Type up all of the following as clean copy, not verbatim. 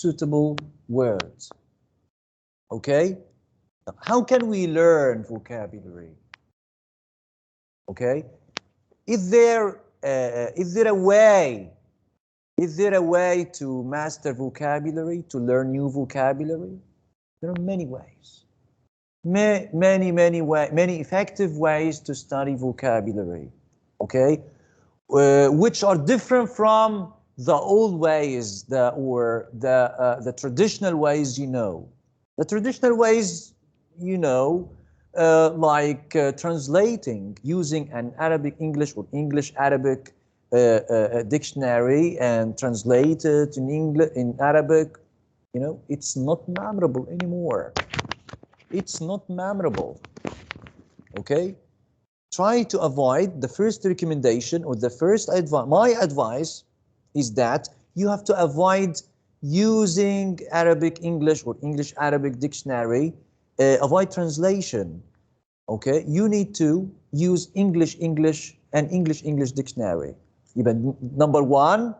suitable words. Okay? How can we learn vocabulary? Okay? Is there a way? Is there a way to master vocabulary, to learn new vocabulary? There are many ways. Many effective ways to study vocabulary. Okay? Which are different from the old ways, the traditional ways, you know. The traditional ways, you know, like translating using an Arabic English or English Arabic dictionary and translate it in English, in Arabic, you know, it's not memorable anymore. It's not memorable. Okay? Try to avoid the first recommendation or the first advice. My advice is that you have to avoid using Arabic English or English Arabic dictionary. Avoid translation. Okay, you need to use English and English dictionary. Even number one,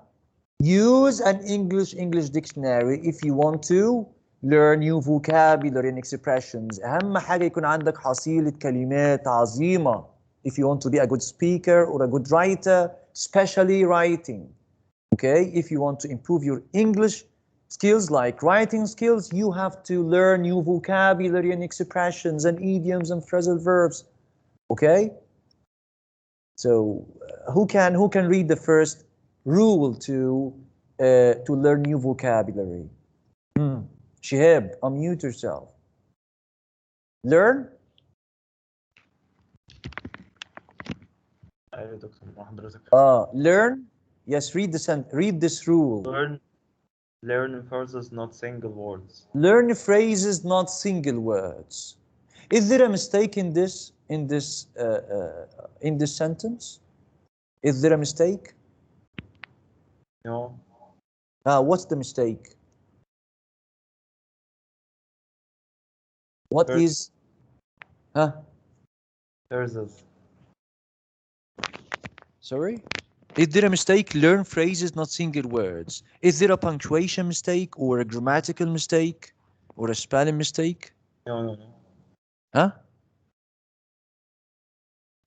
use an English dictionary if you want to learn new vocabulary and expressions. أهم حاجة يكون عندك حصيلة كلمات عظيمة if you want to be a good speaker or a good writer, especially writing. Okay, if you want to improve your English skills like writing skills, you have to learn new vocabulary and expressions and idioms and phrasal verbs. Okay, so who can read the first rule to learn new vocabulary? Shihab, unmute yourself. Learn. Learn. Yes, read this rule. Learn phrases, not single words. Learn phrases, not single words. Is there a mistake in this sentence? Is there a mistake? No. What's the mistake? What is? Phrases. Sorry? Is there a mistake? Learn phrases, not single words. Is there a punctuation mistake or a grammatical mistake or a spelling mistake? No.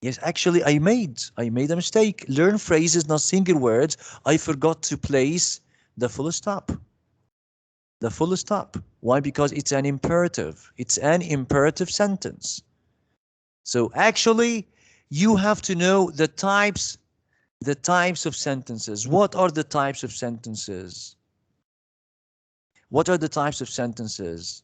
Yes, actually, I made a mistake. Learn phrases, not single words. I forgot to place the full stop. The full stop. Why? Because it's an imperative. It's an imperative sentence. So actually, you have to know the types of sentences. What are the types of sentences? What are the types of sentences?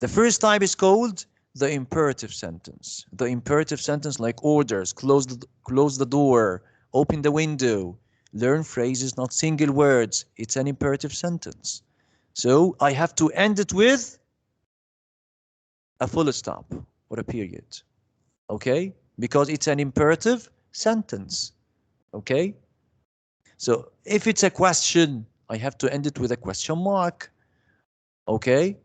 The first type is called the imperative sentence. The imperative sentence like orders, close the door, open the window. Learn phrases, not single words. It's an imperative sentence. So I have to end it with a full stop or a period. Okay? Because it's an imperative sentence. Okay? So if it's a question, I have to end it with a question mark. Okay?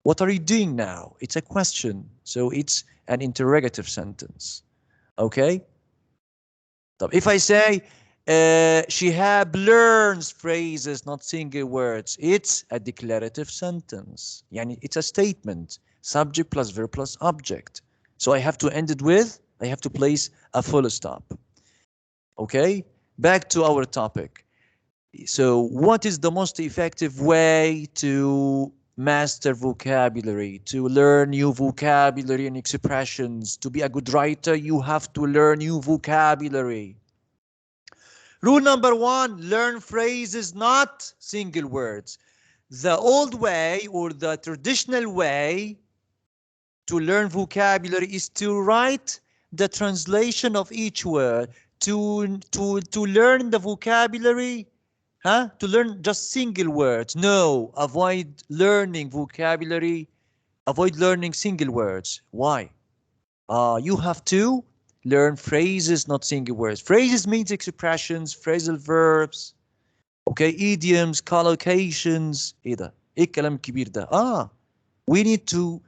What are you doing now? It's a question. So it's an interrogative sentence. Okay? If I say, Shihab learns phrases, not single words, it's a declarative sentence. Yani it's a statement. Subject plus verb plus object. So I have to end it with, I have to place a full stop. Okay? Back to our topic. So what is the most effective way to master vocabulary, to learn new vocabulary and expressions? To be a good writer, you have to learn new vocabulary. Rule number one, learn phrases, not single words. The old way or the traditional way to learn vocabulary is to write the translation of each word. To learn the vocabulary, to learn just single words. No, avoid learning vocabulary. Avoid learning single words. Why? You have to learn phrases, not single words. Phrases means expressions, phrasal verbs, okay, idioms, collocations. ايه ده؟ ايه الكلام الكبير ده؟ we need to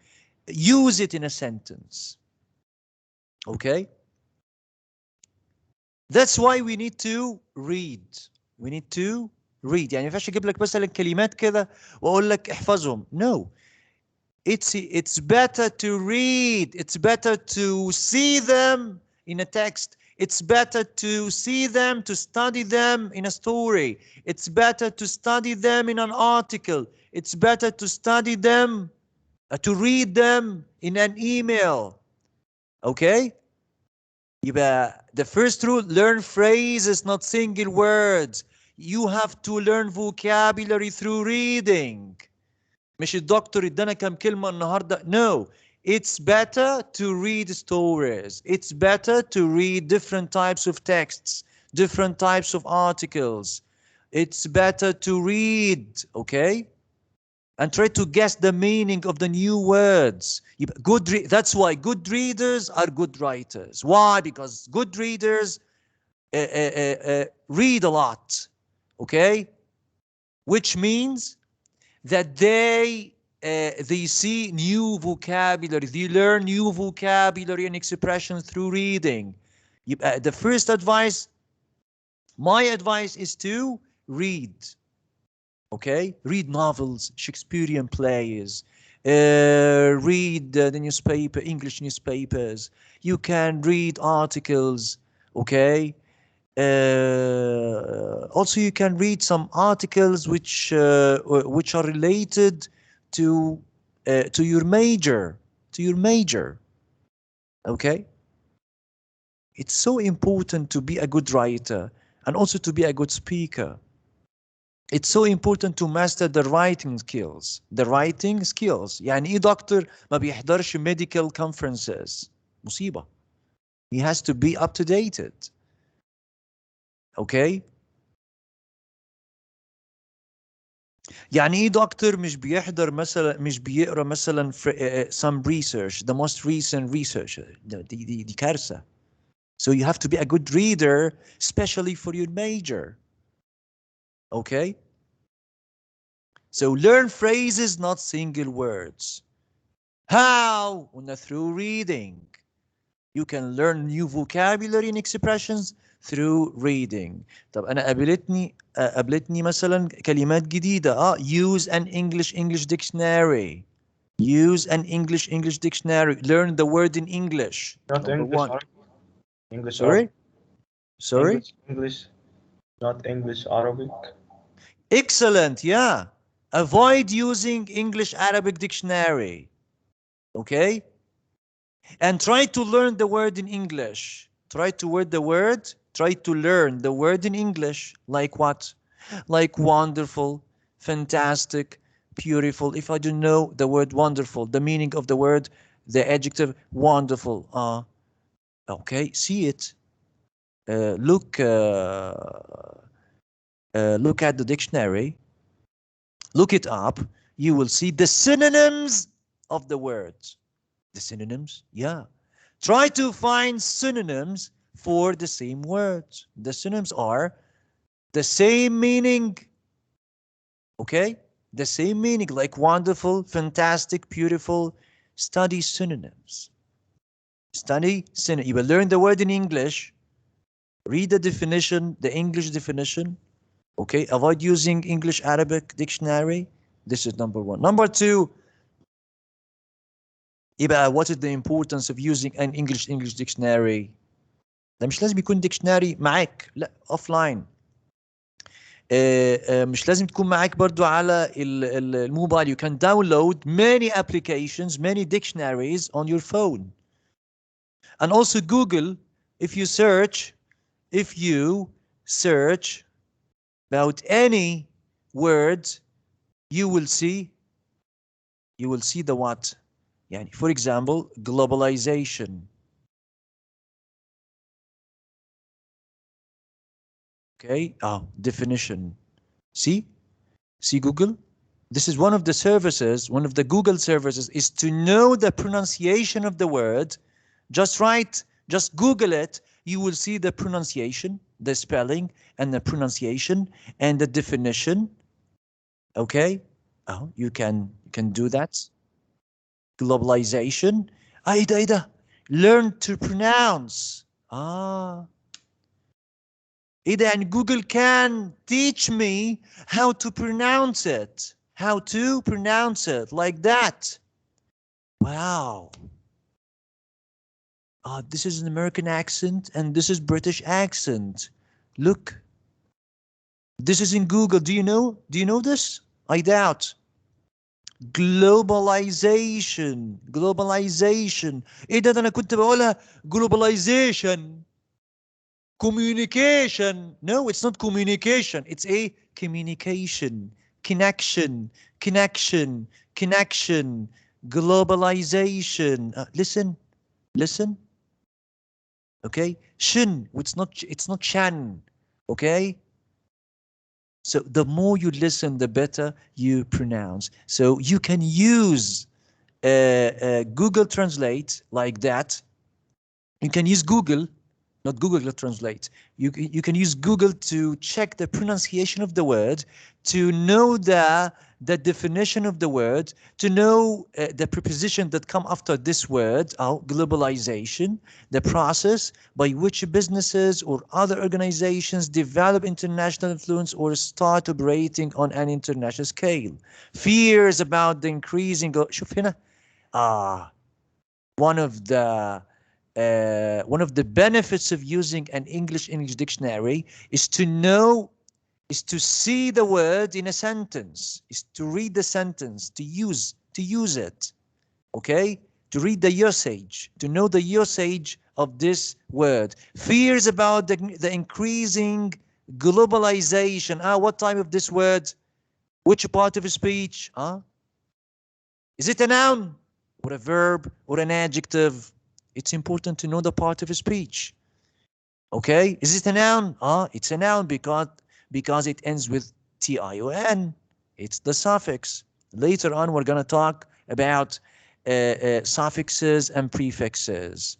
use it in a sentence. Okay? That's why we need to read. We need to read. يعني ما ينفعش اجيب لك مثلا كلمات كده واقول لك احفظهم. No. It's better to read. It's better to see them in a text. It's better to see them, to study them in a story. It's better to study them in an article. It's better to study them, to read them in an email. Okay? يبقى the first rule, learn phrases, not single words. You have to learn vocabulary through reading. مش الدكتور ادانا كام كلمة النهاردة. No. It's better to read stories. It's better to read different types of texts, different types of articles. It's better to read, okay? And try to guess the meaning of the new words. That's why good readers are good writers. Why? Because good readers read a lot, okay? Which means that they see new vocabulary, they learn new vocabulary and expressions through reading. The first advice, my advice, is to read. Okay, read novels, Shakespearean plays, read the newspaper, English newspapers. You can read articles, okay. Also, you can read some articles which are related to your major, okay. It's so important to be a good writer and also to be a good speaker. It's so important to master the writing skills. يعني ايه دكتور ما بيحضرش medical conferences؟ مصيبة. He has to be up to date. Okay. يعني ايه دكتور مش بيحضر مثلا، مش بيقرا مثلا some research, the most recent research؟ دي كارثة. So you have to be a good reader, especially for your major. Okay. So learn phrases, not single words. How? Through reading. You can learn new vocabulary and expressions through reading. طب أنا قابلتني مثلا كلمات جديدة. Use an English dictionary. Use an English dictionary. Learn the word in English. Not Number English, one. Arabic. English, Sorry? Arabic. Sorry? English, not English, Arabic. Excellent, yeah. Avoid using English Arabic dictionary. Okay? And try to learn the word in English. Try to learn the word in English. Like what? Like wonderful, fantastic, beautiful. If I don't know the word wonderful, the meaning of the word, the adjective wonderful. Okay, see it. Look at the dictionary. Look it up. You will see the synonyms of the words. The synonyms? Yeah. Try to find synonyms for the same words. The synonyms are the same meaning. Okay? The same meaning, like wonderful, fantastic, beautiful. Study synonyms. You will learn the word in English. Read the definition, the English definition. Okay? Avoid using English Arabic dictionary. This is number one. Number two, what is the importance of using an English dictionary? ده مش لازم يكون ديكشناري معاك، لا اوفلاين. مش لازم تكون معاك برضو على الموبايل. You can download many applications, many dictionaries on your phone. And also Google, if you search about any word, you will see the what? يعني for example, globalization. Okay, definition. See Google? This is one of the services, one of the Google services, is to know the pronunciation of the word. Just Google it. You will see the pronunciation, the spelling, and the pronunciation, and the definition. Okay? You can do that. Globalization. Ida. Learn to pronounce. and Google can teach me how to pronounce it. How to pronounce it like that. Wow. This is an American accent and this is British accent. Look. This is in Google. Do you know? Do you know this? I doubt. Globalization. Globalization. ايه ده انا كنت بقولها globalization. Communication. No, it's not communication. It's a communication. Connection. Connection. Connection. Globalization. Listen. Listen. Okay. Shin. It's not shan. Okay. So the more you listen, the better you pronounce. So you can use Google Translate like that. You can use Google, not Google Translate. You can use Google to check the pronunciation of the word, to know the definition of the word, to know the preposition that come after this word, globalization, the process by which businesses or other organizations develop international influence or start operating on an international scale. Fears about the increasing, شوف هنا, one of the benefits of using an English dictionary is to know, is to see the word in a sentence, is to read the sentence, to use it, okay? To read the usage, to know the usage of this word. Fears about the increasing globalization. What type of this word? Which part of a speech? Is it a noun or a verb or an adjective? It's important to know the part of a speech. Okay, is it a noun? It's a noun because it ends with tion. It's the suffix. Later on, we're going to talk about suffixes and prefixes.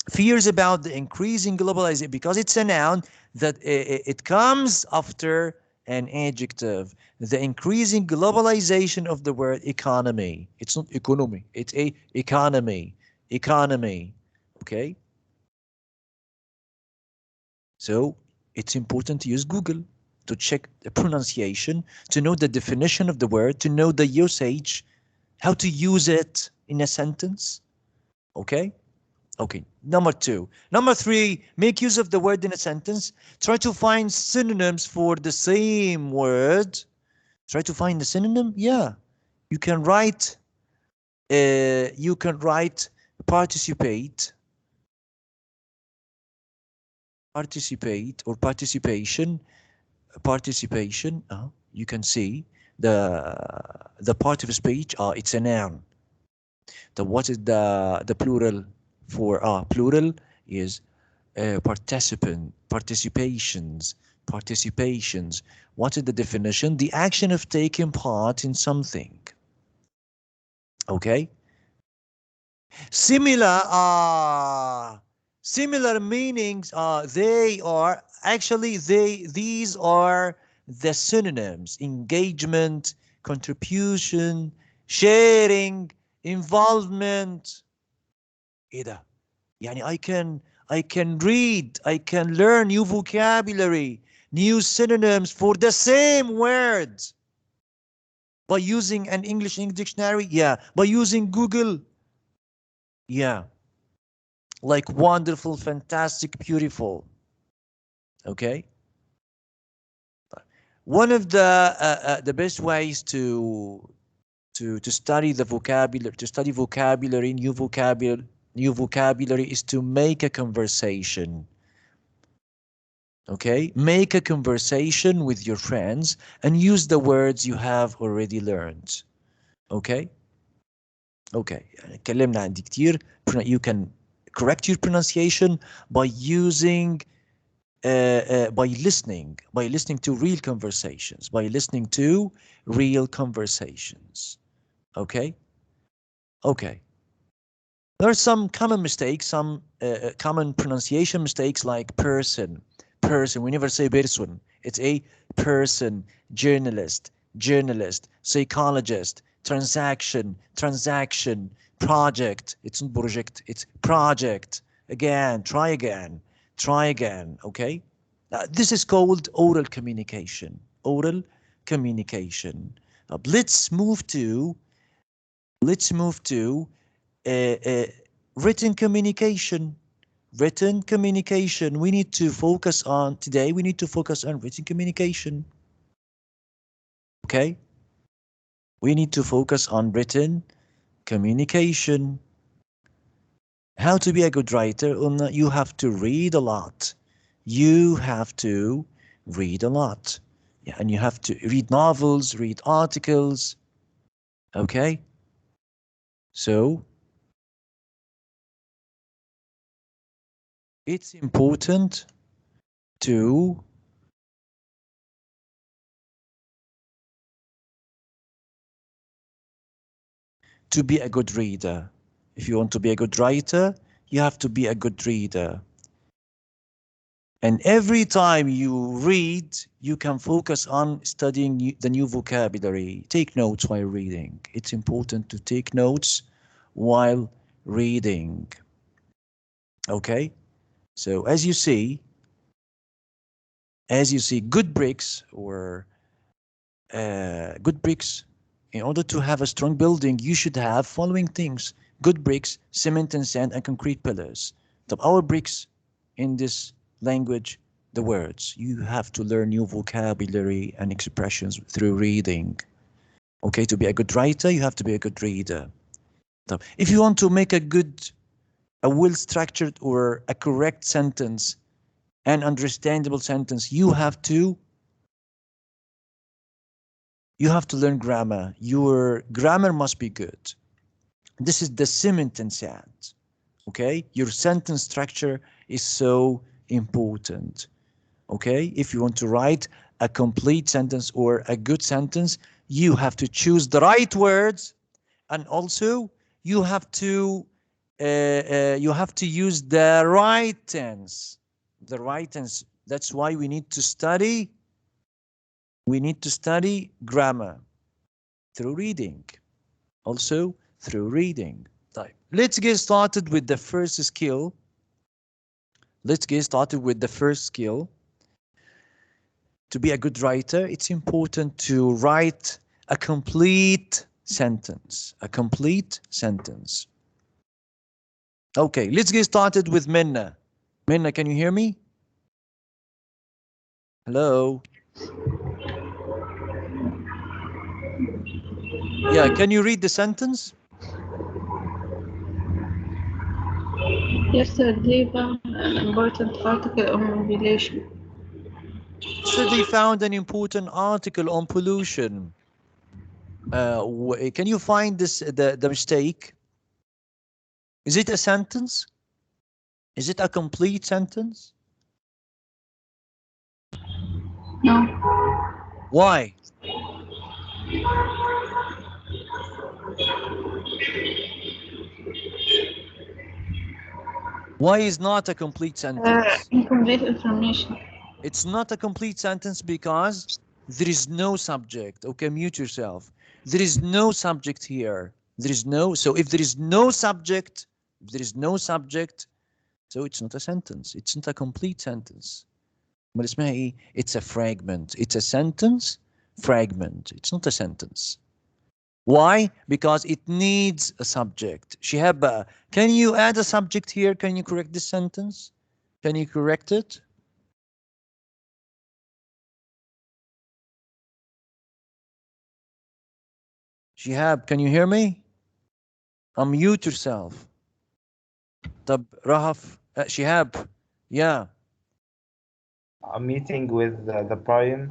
Fears about the increasing globalization, because it's a noun that it comes after an adjective. The increasing globalization of the word economy. It's not economy. It's a economy. Economy. Okay. So it's important to use Google to check the pronunciation, to know the definition of the word, to know the usage, how to use it in a sentence. Okay. Okay, number 2. Number 3, make use of the word in a sentence. Try to find synonyms for the same word. Try to find the synonym. Yeah, you can write participate or participation. You can see the part of speech. It's a noun. What is the plural for? Plural is participations. What is the definition? The action of taking part in something. Okay. Similar meanings. They are actually these are the synonyms: engagement, contribution, sharing, involvement. ايه ده؟ يعني I can read, I can learn new vocabulary, new synonyms for the same words by using an English dictionary. Yeah, by using Google. Yeah, like wonderful, fantastic, beautiful. Okay. One of the best ways to study the vocabulary, new vocabulary is to make a conversation. Okay, make a conversation with your friends and use the words you have already learned. Okay. Okay, اتكلمنا عن دي كتير. You can correct your pronunciation by using by listening to real conversations. Okay. Okay. There are some common mistakes, some common pronunciation mistakes, like person. We never say person. It's a person. Journalist, psychologist, transaction, project. It's not project, it's project. Again, try again. Okay. This is called oral communication. Oral communication. Let's move to uh, uh, written communication. Written communication. We need to focus on today. We need to focus on written communication. Okay. We need to focus on written communication. How to be a good writer? You have to read a lot. You have to read a lot. Yeah, and you have to read novels, read articles. Okay. So it's important to be a good reader. If you want to be a good writer, you have to be a good reader. And every time you read, you can focus on studying the new vocabulary. Take notes while reading. It's important to take notes while reading. Okay? So as you see, good bricks or good bricks, in order to have a strong building, you should have following things: good bricks, cement and sand, and concrete pillars. Our bricks in this language, the words. You have to learn new vocabulary and expressions through reading. Okay, to be a good writer, you have to be a good reader. If you want to make a well-structured or a correct sentence, an understandable sentence, you have to learn grammar. Your grammar must be good. This is the cement and sand. Okay, your sentence structure is so important. Okay, if you want to write a complete sentence or a good sentence, you have to choose the right words, and also you have to use the right tense. The right tense. That's why we need to study. We need to study grammar through reading. Also through reading. Let's get started with the first skill. Let's get started with the first skill. To be a good writer, it's important to write a complete sentence. A complete sentence. Okay, let's get started with Minna. Minna, can you hear me? Hello? Yeah, can you read the sentence? Yesterday found an important article on population. Yesterday found an important article on pollution. Can you find the mistake? Is it a sentence? Is it a complete sentence? No. Why? Why is not a complete sentence? Incomplete information. It's not a complete sentence because there is no subject. Okay, mute yourself. There is no subject here. There is no, so if there is no subject, so it's not a sentence. It's not a complete sentence. It's a fragment. It's a sentence fragment. It's not a sentence. Why? Because it needs a subject. Shihab, can you add a subject here? Can you correct this sentence? Can you correct it? Shihab, can you hear me? Unmute yourself. طب Rahaf, Shihab, yeah. A meeting with the prime.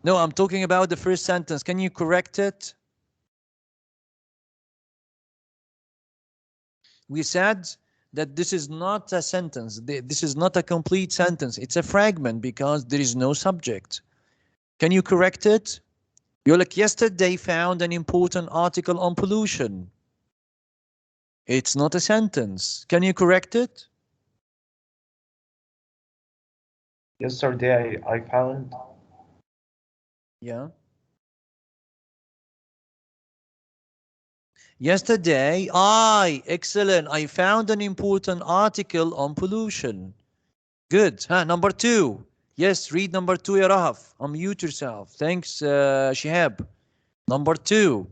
No, I'm talking about the first sentence. Can you correct it? We said that this is not a sentence. This is not a complete sentence. It's a fragment because there is no subject. Can you correct it? You're like, yesterday found an important article on pollution. It's not a sentence. Can you correct it? Yesterday I found. Yeah. Yesterday, excellent. I found an important article on pollution. Good. Number two. Yes, read number 2 يا رهف. Unmute yourself. Thanks, Shihab. Number 2.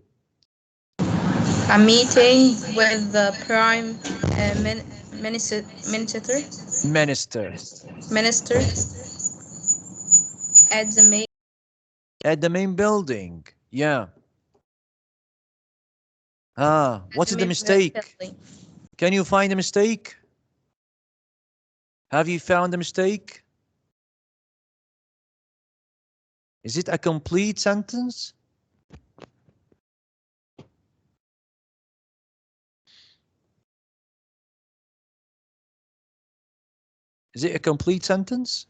A meeting with the prime minister Minister. minister at the main At the main building. Yeah. What's the mistake? building. Can you find a mistake? Have you found a mistake? Is it a complete sentence? Is it a complete sentence?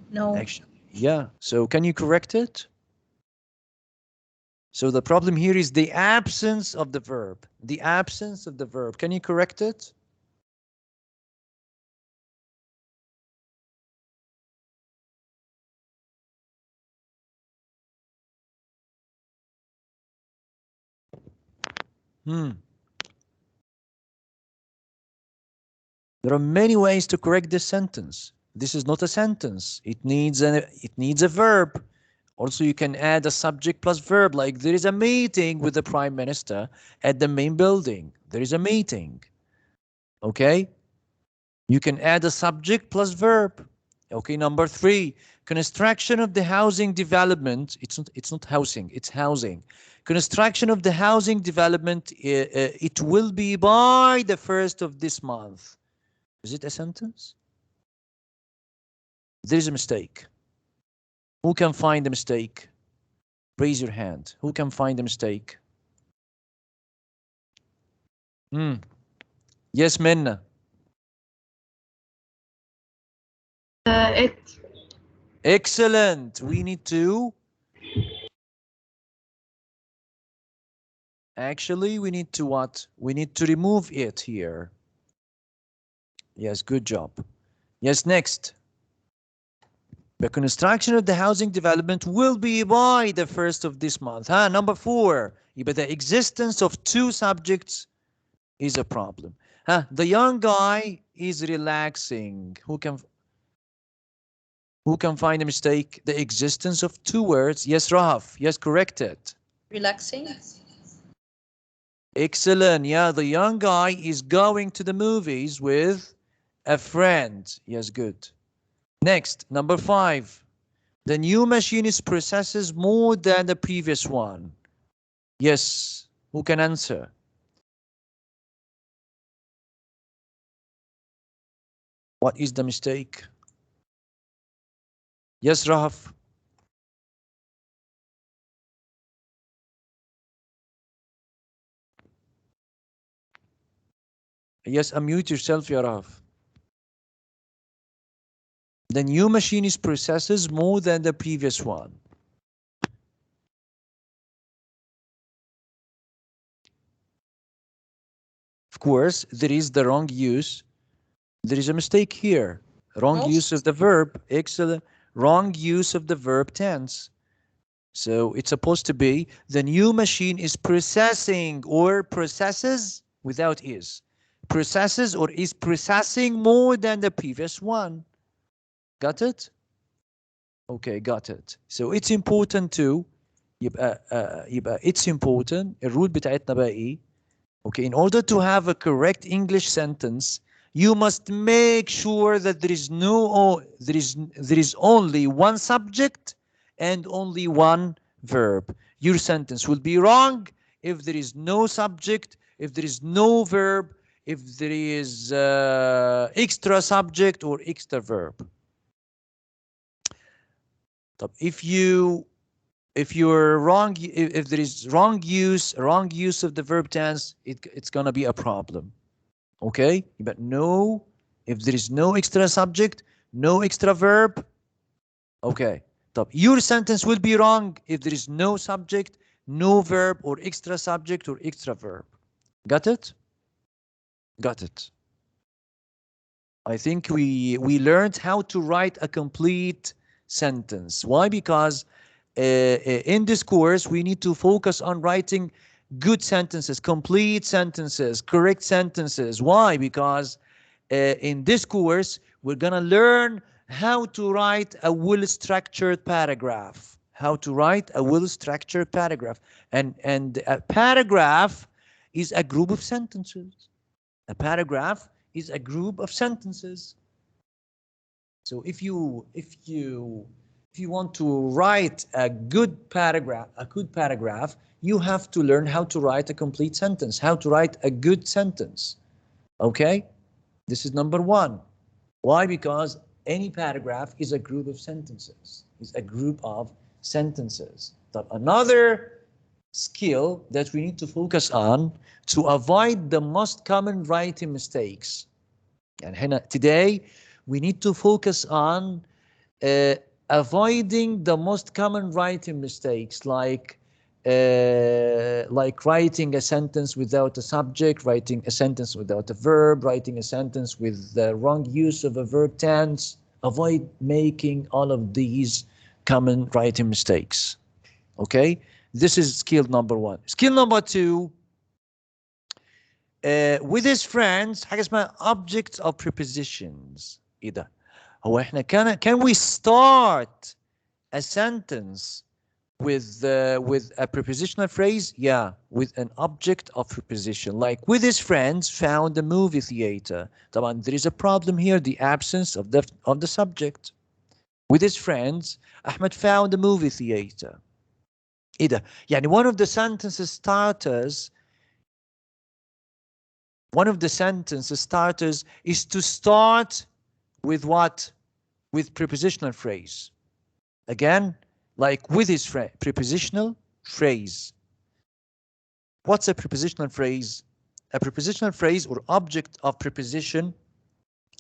No. Actually, yeah. So can you correct it? So the problem here is the absence of the verb. The absence of the verb. Can you correct it? There are many ways to correct this sentence. This is not a sentence. It needs a verb. Also, you can add a subject plus verb, like there is a meeting with the prime minister at the main building. There is a meeting. Okay? You can add a subject plus verb. Okay, number 3, construction of the housing development. It's not housing, it's housing. Construction of the housing development, it will be by the 1st of this month. Is it a sentence? There is a mistake. Who can find the mistake? Raise your hand. Who can find the mistake? Yes, Minna. It. Excellent. We need to... Actually, we need to what? We need to remove it here. Yes, good job. Yes, next. The construction of the housing development will be by the 1st of this month. Number 4. But the existence of 2 subjects is a problem. The young guy is relaxing. Who can find a mistake? The existence of 2 words. Yes, Rahaf. Yes, correct it. Relaxing. Excellent. Yeah, the young guy is going to the movies with a friend. Yes, good. Next, number 5. The new machine is processes more than the previous one. Yes, who can answer? What is the mistake? Yes, Rahaf. Yes, unmute yourself, ya Rahaf. The new machine is processes more than the previous one. Of course, there is the wrong use. There is a mistake here. Wrong use of the verb. Excellent. Wrong use of the verb tense. So it's supposed to be the new machine is processing or processes without is. Processes or is processing more than the previous one. Got it? Okay, got it. So it's important to يبقى it's important. الرول بتاعتنا بقى ايه؟ Okay, in order to have a correct English sentence, you must make sure that there is only one subject and only one verb. Your sentence will be wrong if there is no subject, if there is no verb, if there is extra subject or extra verb. If you're wrong, if there is wrong use of the verb tense, it's gonna be a problem. Okay, but no, if there is no extra subject, no extra verb, okay, your sentence will be wrong if there is no subject, no verb, or extra subject or extra verb. Got it? Got it. I think we learned how to write a complete sentence. Why? Because in this course, we need to focus on writing good sentences, complete sentences, correct sentences. Why? Because in this course, we're going to learn how to write a well-structured paragraph. How to write a well-structured paragraph. And a paragraph is a group of sentences. A paragraph is a group of sentences. So if you want to write a good paragraph, you have to learn how to write a complete sentence, how to write a good sentence. Okay? This is number one. Why? Because any paragraph is a group of sentences. It's a group of sentences. But another skill that we need to focus on to avoid the most common writing mistakes. And today we need to focus on avoiding the most common writing mistakes, like writing a sentence without a subject, writing a sentence without a verb, writing a sentence with the wrong use of a verb tense. Avoid making all of these common writing mistakes. Okay, this is skill number one. Skill number two, with his friends حاجة اسمها objects of prepositions. ايه ده؟ هو احنا can we start a sentence with a prepositional phrase? Yeah, with an object of preposition, like with his friends found a movie theater. طبعا there is a problem here, the absence of the subject. With his friends Ahmed found a movie theater. ايه ده؟ يعني one of the sentence starters is to start with what? With prepositional phrase. Again, like with his friend, prepositional phrase. What's a prepositional phrase? A prepositional phrase or object of preposition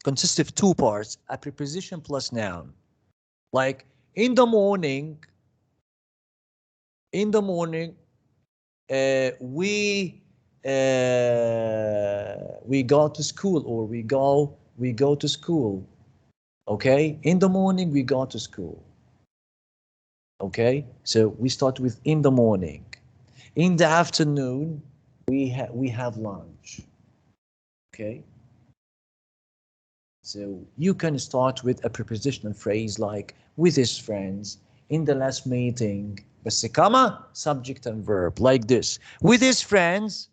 consists of two parts, a preposition plus noun. Like in the morning, we go to school, or we go to school. Okay, in the morning we go to school. Okay, so we start with in the morning. In the afternoon we have lunch. Okay, so you can start with a prepositional phrase like with his friends, in the last meeting, بس comma, subject and verb, like this. With his friends,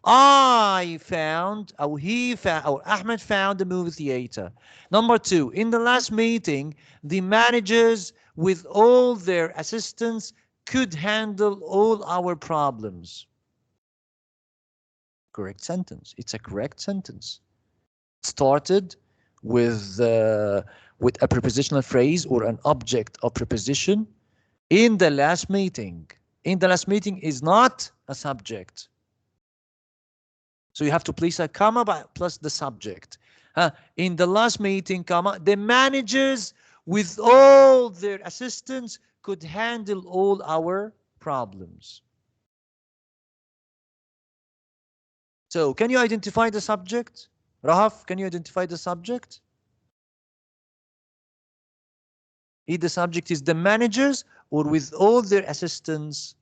I found, or he found, or Ahmed found the movie theater. Number two, in the last meeting, the managers with all their assistants could handle all our problems. Correct sentence. It's a correct sentence. Started with a prepositional phrase or an object of preposition. In the last meeting. In the last meeting is not a subject. So you have to place a comma plus the subject. In the last meeting, comma, the managers with all their assistants could handle all our problems. So can you identify the subject? Rahaf, can you identify the subject? If the subject is the managers or with all their assistants.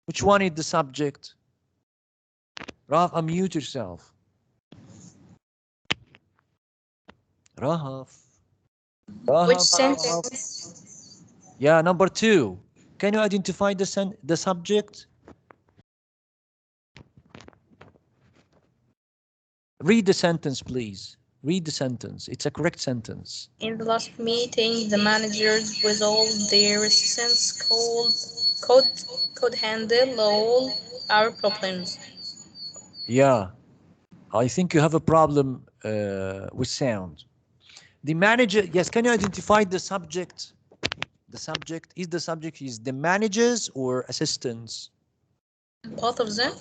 Which one is the subject? Rahaf, unmute yourself. Rahaf. Which sentence? Yeah, number two. Can you identify the subject? Read the sentence, please. Read the sentence. It's a correct sentence. In the last meeting, the managers with all their assistants could handle all our problems. Yeah, I think you have a problem with sound. The manager, yes, can you identify the subject? The subject is the managers or assistants? Both of them?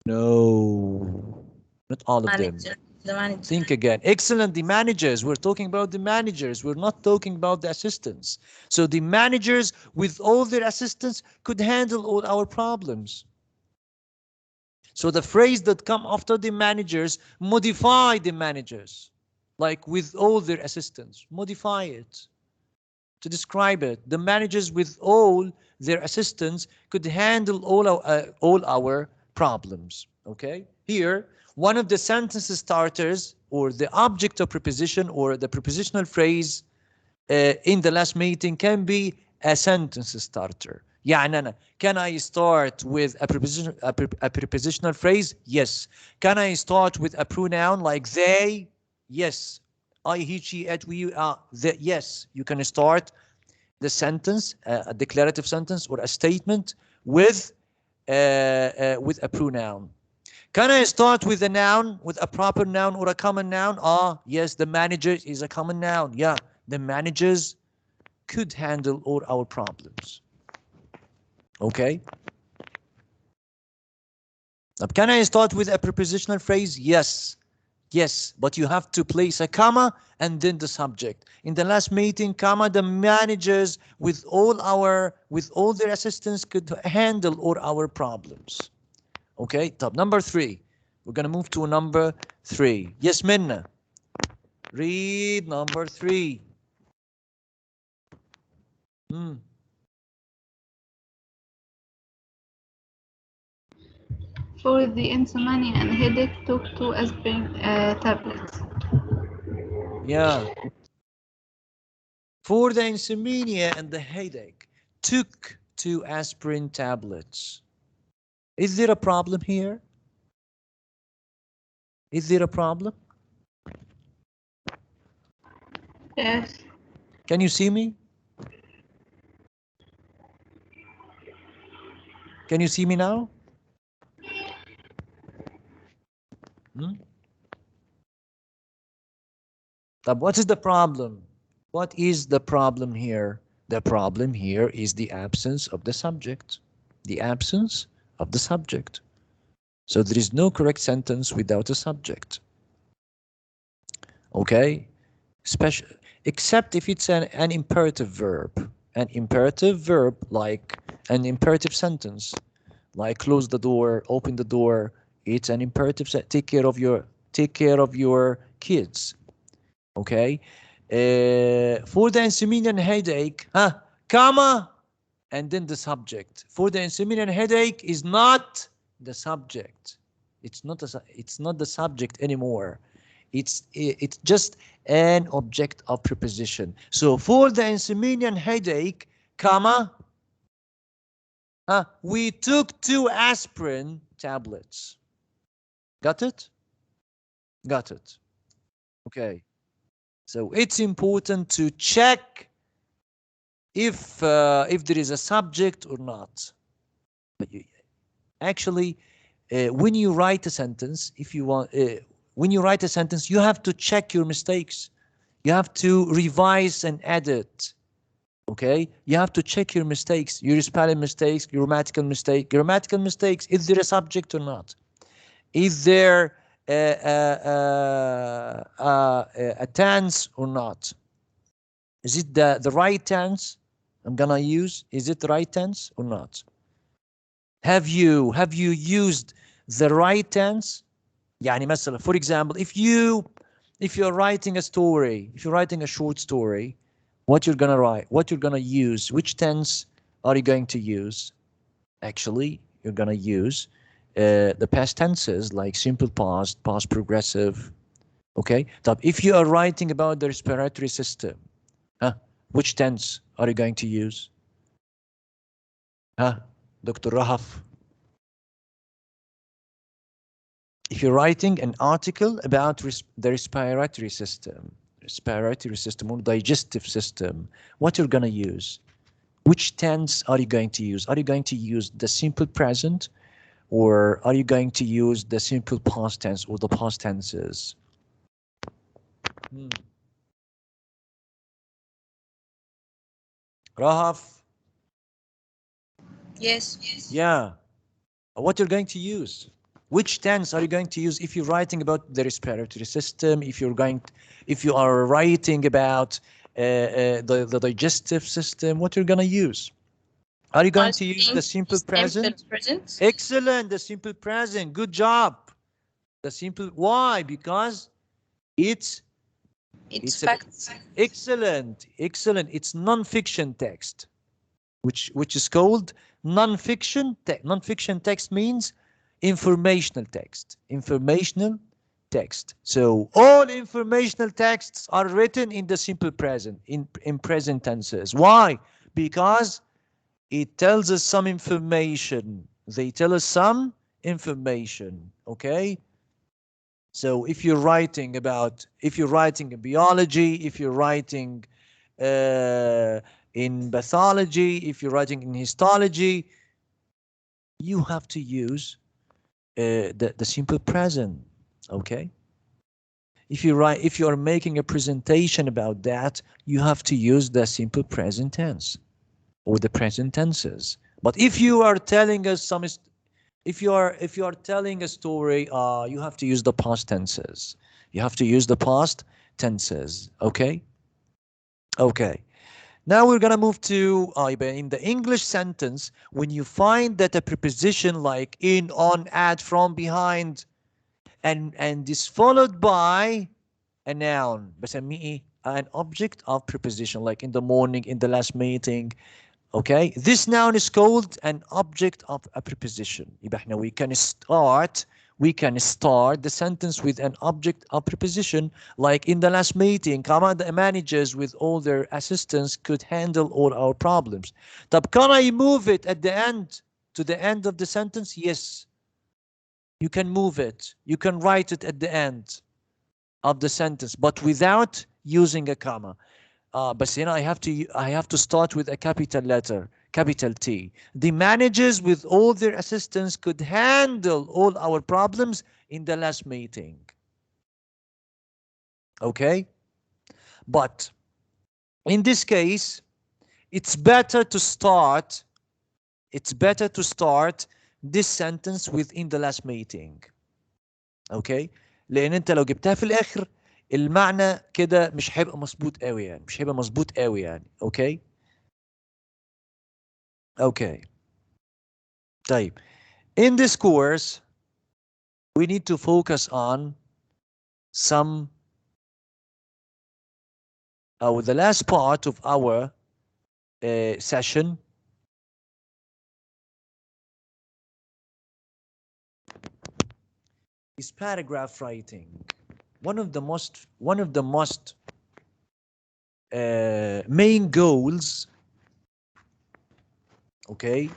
No, not all of them. The manager. Think again. Excellent. The managers. We're talking about the managers. We're not talking about the assistants. So the managers with all their assistants could handle all our problems. So the phrase that come after the managers, modify the managers, like with all their assistants. Modify it to describe it. The managers with all their assistants could handle all our problems. Okay. Here, one of the sentence starters or the object of preposition or the prepositional phrase in the last meeting can be a sentence starter. يعني أنا can I start with a prepositional phrase? Yes. Can I start with a pronoun like they? Yes. I, he, she, it, we, yes. You can start the sentence, a declarative sentence or a statement with a pronoun. Can I start with a noun, with a proper noun or a common noun? Yes, the manager is a common noun. Yeah, the managers could handle all our problems. Okay. Now, can I start with a prepositional phrase? Yes. Yes, but you have to place a comma and then the subject. In the last meeting, comma, the managers with all their assistants could handle all our problems. Okay, top number 3. We're gonna move to number 3. Yes, Minna. Read number 3. For the insomnia and headache, took 2 aspirin tablets. Yeah. For the insomnia and the headache, took 2 aspirin tablets. Is there a problem here? Is there a problem? Yes. Can you see me? Can you see me now? What is the problem? What is the problem here? The problem here is the absence of the subject. The absence of the subject. So there is no correct sentence without a subject. Okay? Except if it's an imperative verb. An imperative verb like an imperative sentence. Like close the door, open the door. It's an imperative sentence. Take care of your kids. Okay, for the insomnia and headache, comma, and then the subject. For the insomnia and headache is not the subject. It's not the subject anymore. It's just an object of preposition. So for the insomnia and headache, comma, we took 2 aspirin tablets. Got it? Got it. Okay. So it's important to check if there is a subject or not. But actually, when you write a sentence, when you write a sentence, you have to check your mistakes. You have to revise and edit. Okay, you have to check your mistakes, your spelling mistakes, grammatical mistakes. Is there a subject or not? Is there a tense or not? Is it the right tense I'm gonna use? Is it the right tense or not? Have you used the right tense? يعني مثلا, for example, if you're writing a story, if you're writing a short story, what you're gonna use, which tense are you going to use? Actually, you're gonna use the past tenses like simple past, past progressive. Okay, so if you are writing about the respiratory system, which tense are you going to use? Dr. Rahaf. If you're writing an article about the respiratory system or digestive system, what you're gonna use? Which tense are you going to use? Are you going to use the simple present, or are you going to use the simple past tense or the past tenses? Rahaf? Yes. Yeah. What you're going to use? Which tense are you going to use if you're writing about the respiratory system? If you are writing about the digestive system, what you're gonna use? Are you going to use the simple present? Excellent, the simple present. Good job. The simple. Why? Because it's facts. Excellent. It's non-fiction text, which is called non-fiction text. Non-fiction text means informational text. Informational text. So all informational texts are written in the simple present, in present tenses. Why? Because it tells us some information. They tell us some information, okay? So if you're writing in biology, if you're writing in pathology, if you're writing in histology, you have to use the simple present, okay? If you are making a presentation about that, you have to use the simple present tense or the present tenses. But if you are telling us if you are telling a story, you have to use the past tenses. You have to use the past tenses. Okay. Okay. Now we're gonna move to in the English sentence. When you find that a preposition like in, on, at, from, behind, and is followed by a noun, بسميه إيه؟ An object of preposition, like in the morning, in the last meeting. Okay, this noun is called an object of a preposition. يبقى احنا we can start the sentence with an object of preposition, like in the last meeting, the managers with all their assistants could handle all our problems. طب can I move it at the end, to the end of the sentence? Yes, you can move it. You can write it at the end of the sentence, but without using a comma. But you know, I have to start with a capital letter, capital T. The managers with all their assistants could handle all our problems in the last meeting. Okay? But in this case, it's better to start this sentence with in the last meeting. Okay? لأن أنت لو جبتها في الآخر المعنى كده مش هيبقى مظبوط قوي يعني، مش هيبقى مظبوط قوي يعني. اوكي اوكي طيب. In this course we need to focus on some the last part of our session is paragraph writing. One of the most main goals, okay,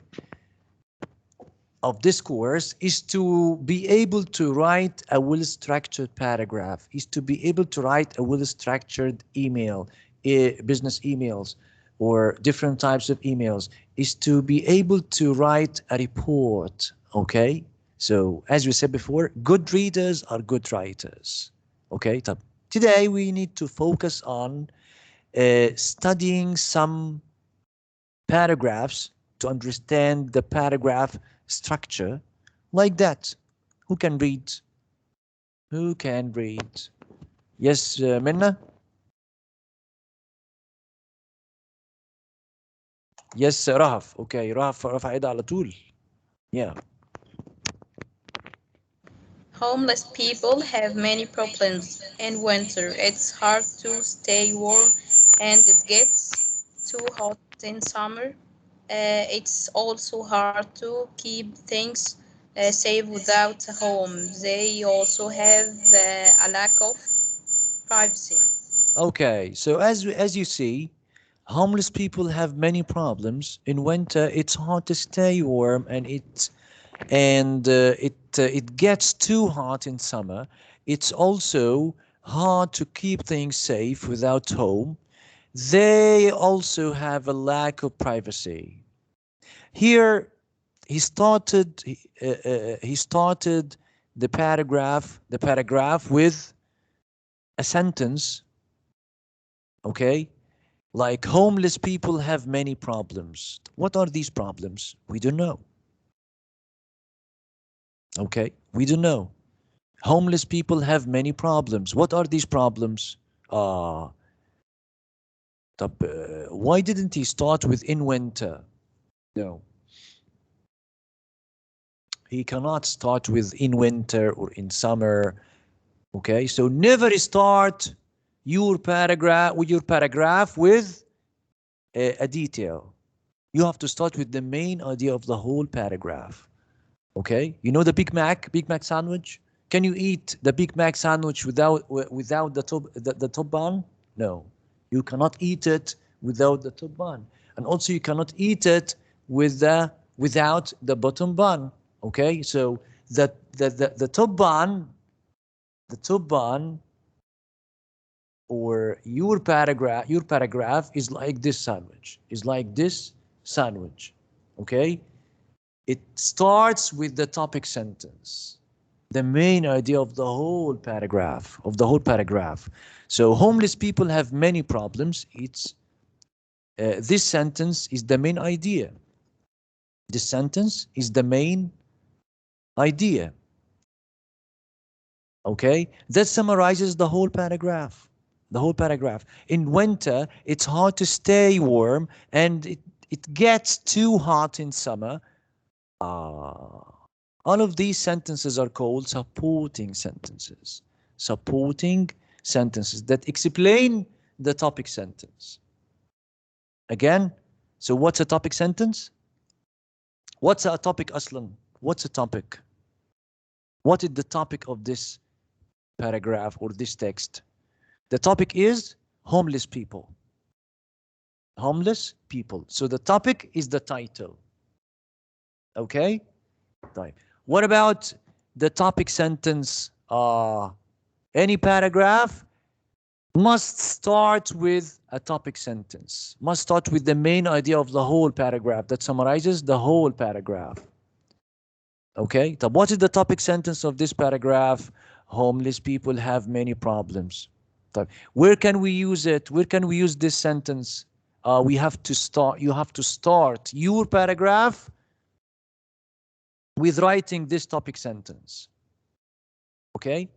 of this course is to be able to write a well-structured paragraph, is to be able to write a well-structured email, business emails or different types of emails, is to be able to write a report, okay? So as we said before, good readers are good writers, okay? Today we need to focus on studying some paragraphs to understand the paragraph structure like that. Who can read? Who can read? Yes, Minna? Yes, Rahaf. Okay, Rahaf رفع ايده على طول. Yeah. Homeless people have many problems. In winter, it's hard to stay warm and it gets too hot in summer. It's also hard to keep things safe without a home. They also have a lack of privacy. Okay, so as you see, homeless people have many problems. In winter, it's hard to stay warm, and it gets too hot in summer. It's also hard to keep things safe without home. They also have a lack of privacy. Here, he started the paragraph with a sentence, okay? Like homeless people have many problems. What are these problems? We don't know. Okay, we don't know. Homeless people have many problems. What are these problems? Why didn't he start with in winter? No. He cannot start with in winter or in summer. Okay, so never start your paragraph with a detail. You have to start with the main idea of the whole paragraph. Okay, you know the Big Mac sandwich? Can you eat the Big Mac sandwich without the top bun? No, you cannot eat it without the top bun, and also you cannot eat it without the bottom bun. Okay, so the top bun, or your paragraph is like this sandwich. Okay, it starts with the topic sentence, the main idea of the whole paragraph, So homeless people have many problems. It's this sentence is the main idea. This sentence is the main idea. Okay, that summarizes the whole paragraph. In winter, it's hard to stay warm, and it gets too hot in summer. All of these sentences are called supporting sentences. Supporting sentences that explain the topic sentence. Again, so what's a topic sentence? What's a topic, Aslan? What's a topic? What is the topic of this paragraph or this text? The topic is homeless people. Homeless people. So the topic is the title. Okay? What about the topic sentence? Any paragraph must start with a topic sentence. Must start with the main idea of the whole paragraph that summarizes the whole paragraph. Okay? So what is the topic sentence of this paragraph? Homeless people have many problems. Where can we use it? Where can we use this sentence? You have to start your paragraph with writing this topic sentence. Okay?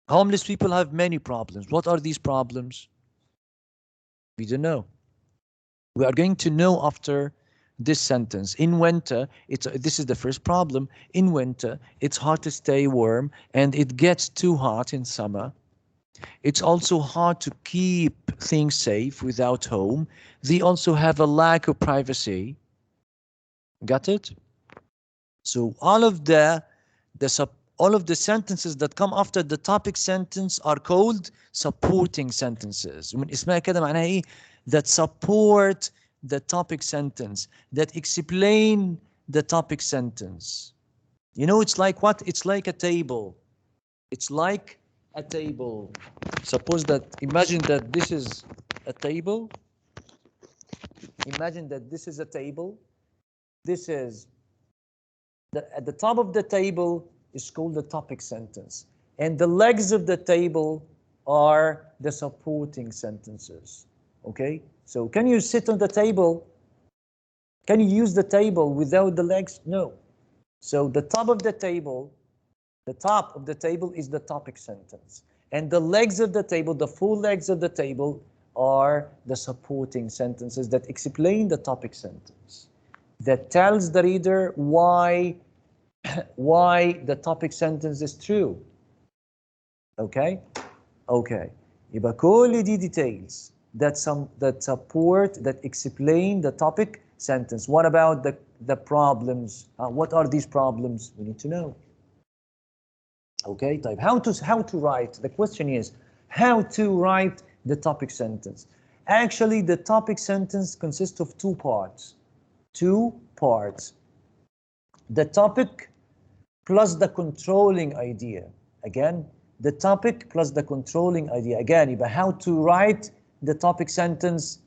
Homeless people have many problems. What are these problems? We don't know. We are going to know after this sentence. In winter, this is the first problem. In winter, it's hard to stay warm, and it gets too hot in summer. It's also hard to keep things safe without home. They also have a lack of privacy. Got it? So all of the sentences that come after the topic sentence are called supporting sentences. ومن اسمها كده معناها ايه؟ That support the topic sentence, that explain the topic sentence. You know, it's like what? It's like a table. It's like a table. Suppose that, imagine that this is a table. Imagine that this is a table. This is at the top of the table is called the topic sentence, and the legs of the table are the supporting sentences. Okay, so can you sit on the table? Can you use the table without the legs? No. So the top of the table is the topic sentence, and the legs of the table, the full legs of the table, are the supporting sentences that explain the topic sentence, that tells the reader why the topic sentence is true. Okay? Okay. يبقى كل دي details that support, that explain the topic sentence. What about the problems? What are these problems? We need to know. Okay, type how to write. The question is how to write the topic sentence. Actually, the topic sentence consists of two parts. The topic plus the controlling idea. Again, the topic plus the controlling idea. Again, but how to write the topic sentence?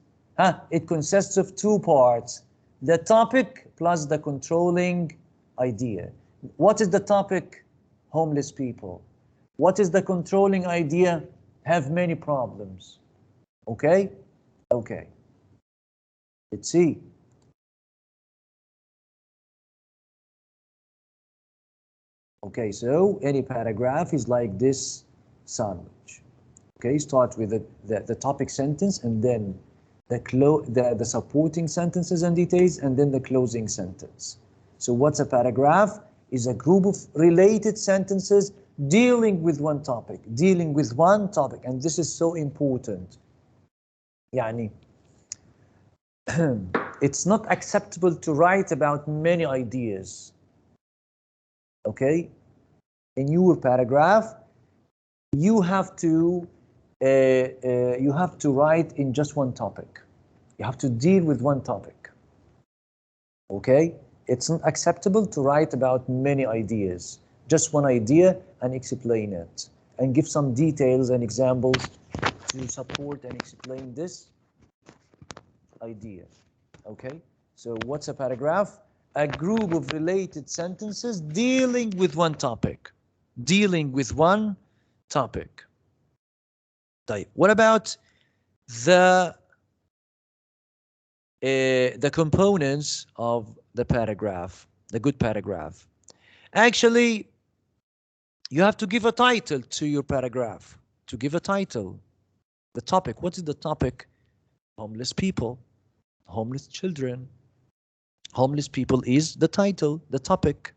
It consists of two parts. The topic plus the controlling idea. What is the topic? Homeless people. What is the controlling idea? Have many problems. Okay? Okay. Let's see. Okay, so any paragraph is like this sandwich. Okay, start with the topic sentence, and then the supporting sentences and details, and then the closing sentence. So what's a paragraph? Is a group of related sentences dealing with one topic, and this is so important. يعني it's not acceptable to write about many ideas. Okay, in your paragraph, you have to write in just one topic. You have to deal with one topic. Okay? It's not acceptable to write about many ideas. Just one idea and explain it. And give some details and examples to support and explain this idea. Okay? So what's a paragraph? A group of related sentences dealing with one topic. Dealing with one topic. What about the components of the paragraph, the good paragraph? Actually, you have to give a title to your paragraph. To give a title, the topic. What is the topic? Homeless people, homeless children. Homeless people is the title, the topic.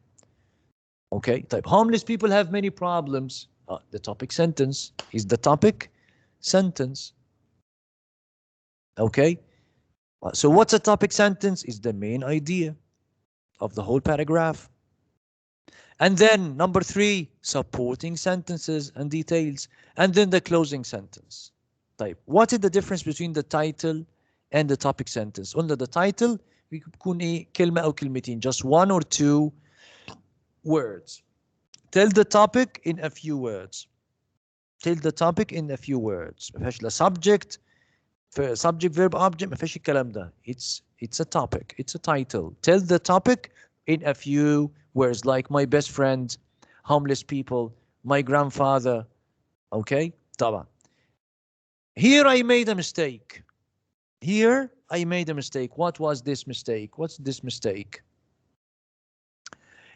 Okay, type homeless people have many problems. The topic sentence is the topic sentence. Okay, so what's a topic sentence? Is the main idea of the whole paragraph. And then number 3, supporting sentences and details. And then the closing sentence. Type. What is the difference between the title and the topic sentence? Under the title بيكون ايه كلمة أو كلمتين, just 1 or 2 words. Tell the topic in a few words. Tell the topic in a few words. ما فيهاش لا subject, subject, verb, object, ما فيهاش الكلام ده. It's a topic. It's a title. Tell the topic in a few words, like my best friend, homeless people, my grandfather. Okay? طبعا. Here I made a mistake. Here I made a mistake. What was this mistake? What's this mistake?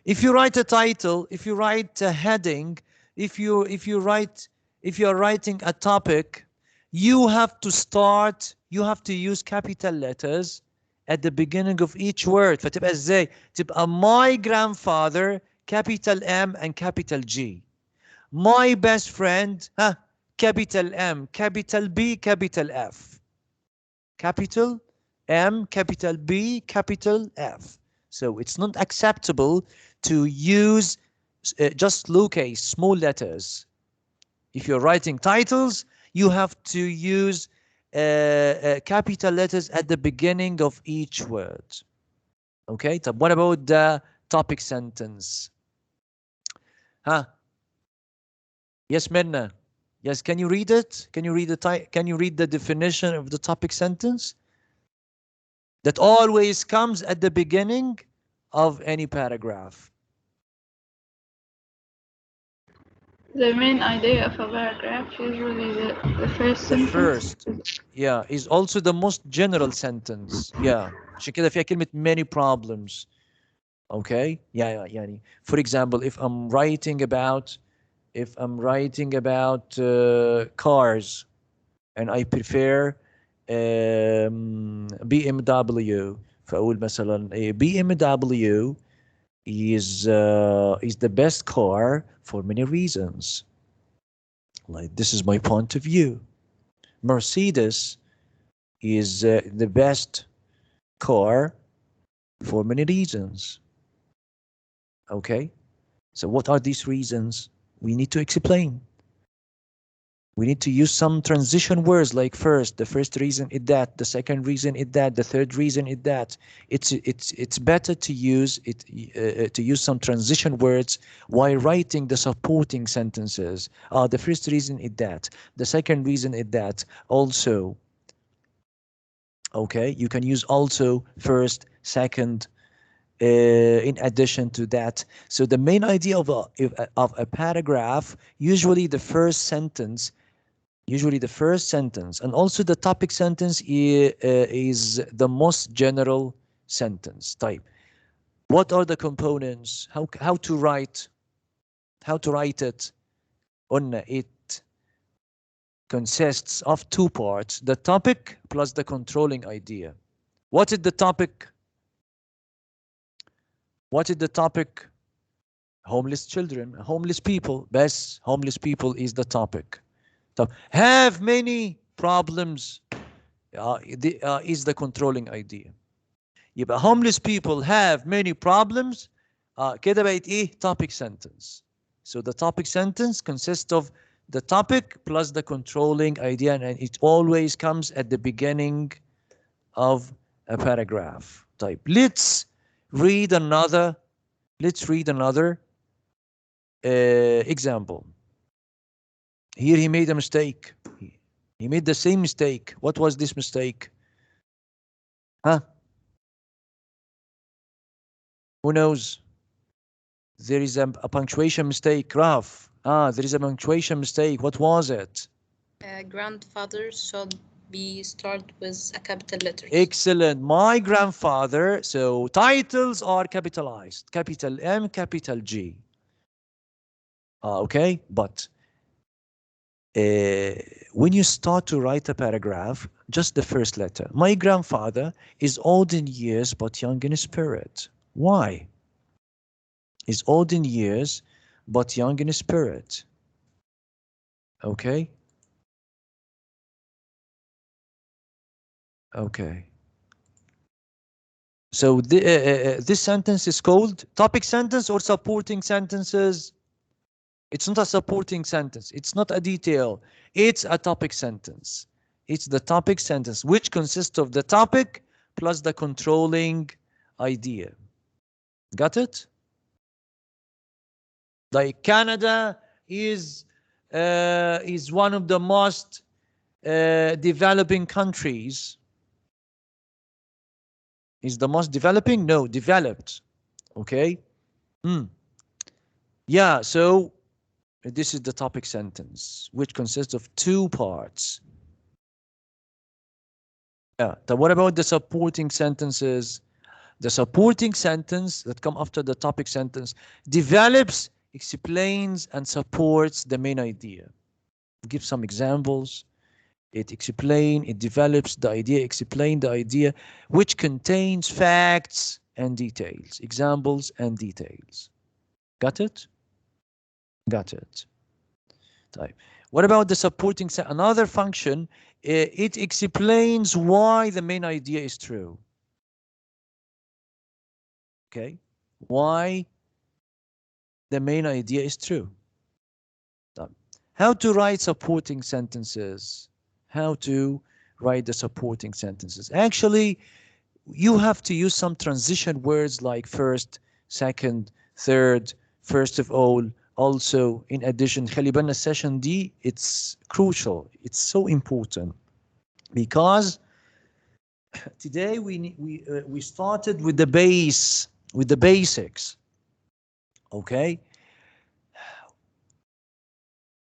If you write a title, if you write a heading, if you're writing a topic, you have to start, you have to use capital letters at the beginning of each word. فتبقى ازاي؟ تبقى my grandfather, capital M and capital G. My best friend, capital M, capital B, capital F. Capital M, capital B, capital F. So it's not acceptable to use just lowercase, small letters. If you're writing titles, you have to use capital letters at the beginning of each word. Okay, so what about the topic sentence? Yes, Minna. Yes, can you read it? Can you read the definition of the topic sentence? That always comes at the beginning of any paragraph. The main idea of a paragraph, usually the first sentence. The first, yeah, is also the most general sentence. Yeah, عشان كده فيها كلمة many problems. Okay, yeah, يعني. For example, if I'm writing about cars, and I prefer BMW, فأقول مثلا BMW is the best car for many reasons. Like, this is my point of view. Mercedes is the best car for many reasons. Okay, so what are these reasons? We need to explain. We need to use some transition words, like first, the first reason is that, the second reason is that, the third reason is that. It's better to use some transition words while writing the supporting sentences. The first reason is that, the second reason is that. Also, okay, you can use also, first, second, in addition to that. So the main idea of a paragraph, usually the first sentence, and also the topic sentence is the most general sentence type. What are the components? How to write it? It consists of 2 parts: the topic plus the controlling idea. What is the topic? What is the topic? Homeless children, homeless people. Best homeless people is the topic. So, have many problems is the controlling idea. يبقى homeless people have many problems. كده بقت ايه topic sentence. So the topic sentence consists of the topic plus the controlling idea, and it always comes at the beginning of a paragraph. Type. Let's read another example. Here he made a mistake. He made the same mistake. What was this mistake? Huh? Who knows? There is a punctuation mistake. Raf. There is a punctuation mistake. What was it? Grandfather should be start with a capital letter. Excellent. My grandfather. So titles are capitalized. Capital M, capital G. Okay, but when you start to write a paragraph, just the first letter. My grandfather is old in years but young in spirit. Why? Is old in years but young in spirit. Okay? Okay. So this sentence is called topic sentence or supporting sentences? It's not a supporting sentence. It's not a detail. It's a topic sentence. It's the topic sentence, which consists of the topic plus the controlling idea. Got it? Like Canada is one of the most developing countries. Is the most developing? No, developed. Okay. Yeah, so this is the topic sentence, which consists of two parts. Yeah, then what about the supporting sentences? The supporting sentence that come after the topic sentence develops, explains, and supports the main idea. Give some examples. It develops the idea, explain the idea, which contains facts and details, examples and details. Got it? Got it. Type. What about the supporting? Another function, it explains why the main idea is true. Okay, why the main idea is true. How to write supporting sentences? How to write the supporting sentences? Actually, you have to use some transition words like first, second, third, first of all, also, in addition. خلي بالنا session D, it's crucial. It's so important because today we started with the basics. Okay.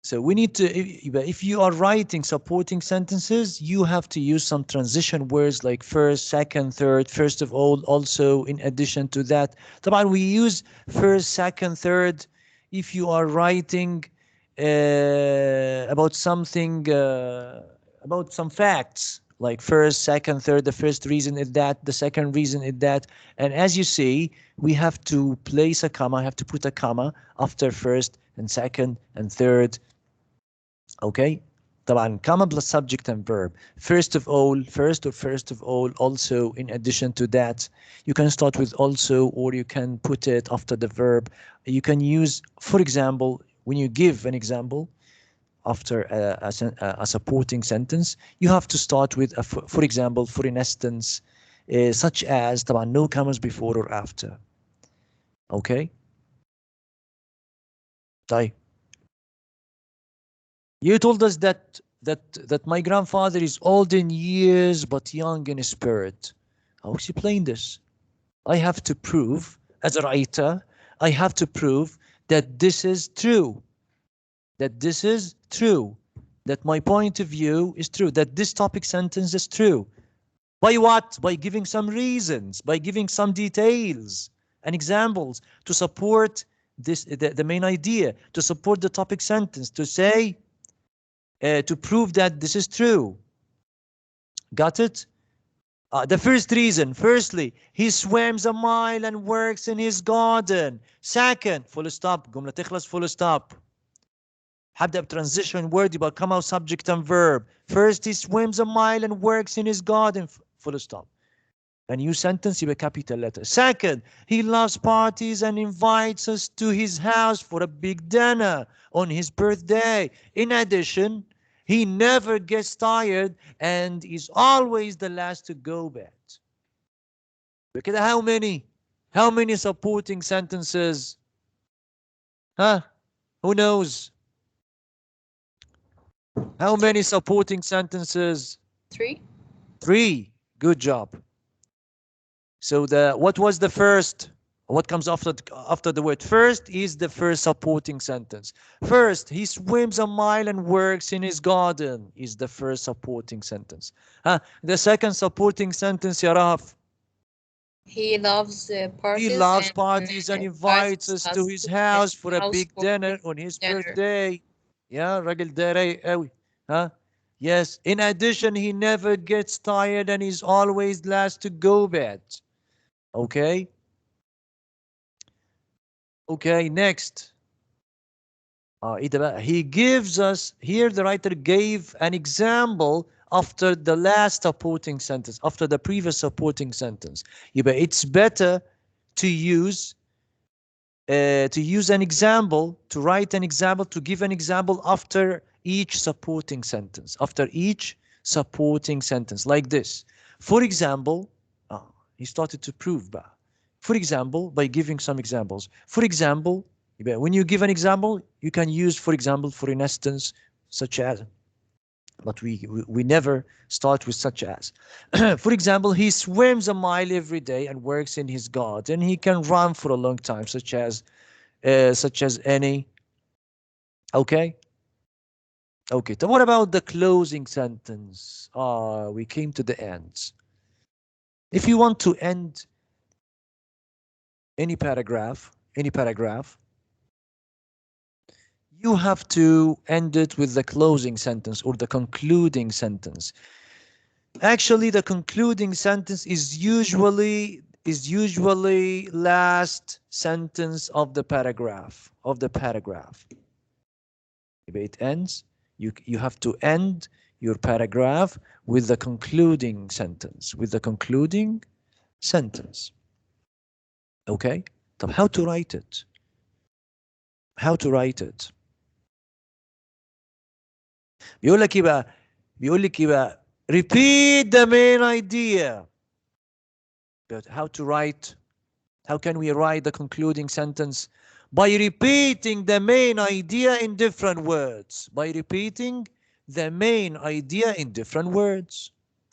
So we need to, if you are writing supporting sentences, you have to use some transition words like first, second, third, first of all, also, in addition to that. طبعا we use first, second, third if you are writing about something, about some facts, like first, second, third. The first reason is that, the second reason is that. And as you see, we have to place a comma, I have to put a comma after first and second and third. Okay, طبعا comma plus subject and verb. First of all, first of all, also, in addition to that. You can start with also, or you can put it after the verb. You can use, for example, when you give an example after a supporting sentence, you have to start with for example, for instance, such as طبعا no commas before or after. Okay. طيب. You told us that my grandfather is old in years but young in spirit. I'll explain this. I have to prove, as a writer, I have to prove that this is true. That this is true. That my point of view is true. That this topic sentence is true. By what? By giving some reasons, by giving some details and examples to support this, the main idea, to support the topic sentence, to say, to prove that this is true. Got it? The first reason, firstly, he swims a mile and works in his garden. Second, full stop. جملة تخلص full stop. هبدأ بترانزيشن word يبقى come out subject and verb. First, he swims a mile and works in his garden. Full stop. A new sentence يبقى capital letter. Second, he loves parties and invites us to his house for a big dinner on his birthday. In addition, he never gets tired and is always the last to go bed. Look at how many supporting sentences? Huh? Who knows? How many supporting sentences? 3. 3. Good job. So what was the first? What comes after the word? First is the first supporting sentence. First, he swims a mile and works in his garden is the first supporting sentence. The second supporting sentence, ya Rahaf. He loves He parties loves and parties and invites invites us to us his to his house for a house big for a dinner big on his dinner. birthday. Yeah, راجل ده رايق قوي. Yes. In addition, he never gets tired and he's always last to go bed. Okay. Okay, next. He gives us, here the writer gave an example after the last supporting sentence, after the previous supporting sentence. It's better to use an example, to write an example, to give an example after each supporting sentence, like this. For example, he started to prove, for example, by giving some examples. For example, when you give an example, you can use, for example, for an instance, such as, but we never start with such as. For example, he swims a mile every day and works in his garden. He can run for a long time, such as any. Okay. Okay. So what about the closing sentence? We came to the end. If you want to end any paragraph, you have to end it with the closing sentence or the concluding sentence. Actually, the concluding sentence is usually last sentence of the paragraph. If it ends, you have to end your paragraph with the concluding sentence. Okay? طب how to write it? بيقول لك ايه بقى repeat the main idea. But how can we write the concluding sentence? By repeating the main idea in different words.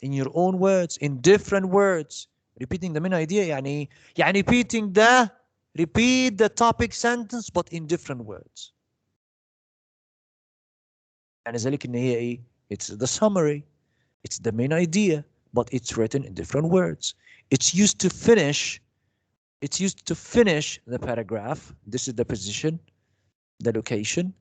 In your own words, in different words. Repeating the main idea يعني repeat the topic sentence but in different words. يعني ذلك ان هي ايه؟ It's the summary. It's the main idea, but it's written in different words. It's used to finish the paragraph. This is the position, the location.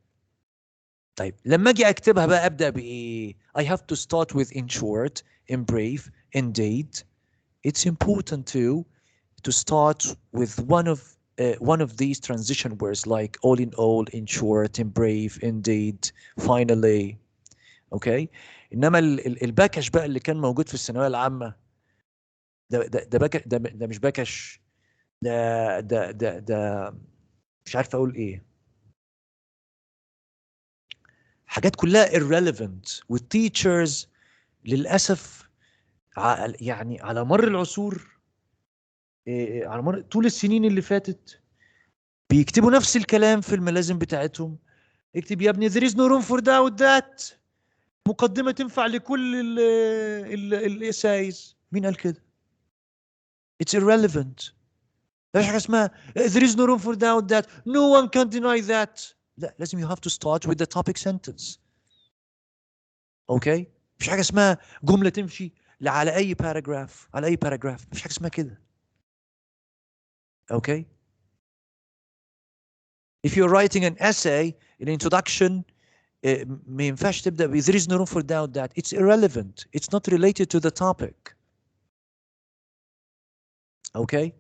طيب لما اجي اكتبها بقى ابدا بايه؟ I have to start with in short, in brief, indeed. It's important to start with one of these transition words like all in all, in short, in brief, indeed, finally. Okay. انما البكش بقى اللي كان موجود في الثانويه العامه ده مش بكش، ده مش عارف اقول ايه، حاجات كلها irrelevant والتيتشرز للاسف يعني على مر العصور، على مر طول السنين اللي فاتت بيكتبوا نفس الكلام في الملازم بتاعتهم. اكتب يا ابني there is no room for doubt that مقدمة تنفع لكل الاسايز. مين قال كده؟ It's irrelevant. مفيش حاجة اسمها there is no room for doubt that no one can deny that. لا، لازم you have to start with the topic sentence. اوكي؟ مفيش حاجة اسمها جملة تمشي على أي باراجراف، مفيش حاجة اسمها كده. اوكي؟ If you're writing an essay, an introduction, ما ينفعش تبدأ ب there is no room for doubt that. It's irrelevant. It's not related to the topic. اوكي؟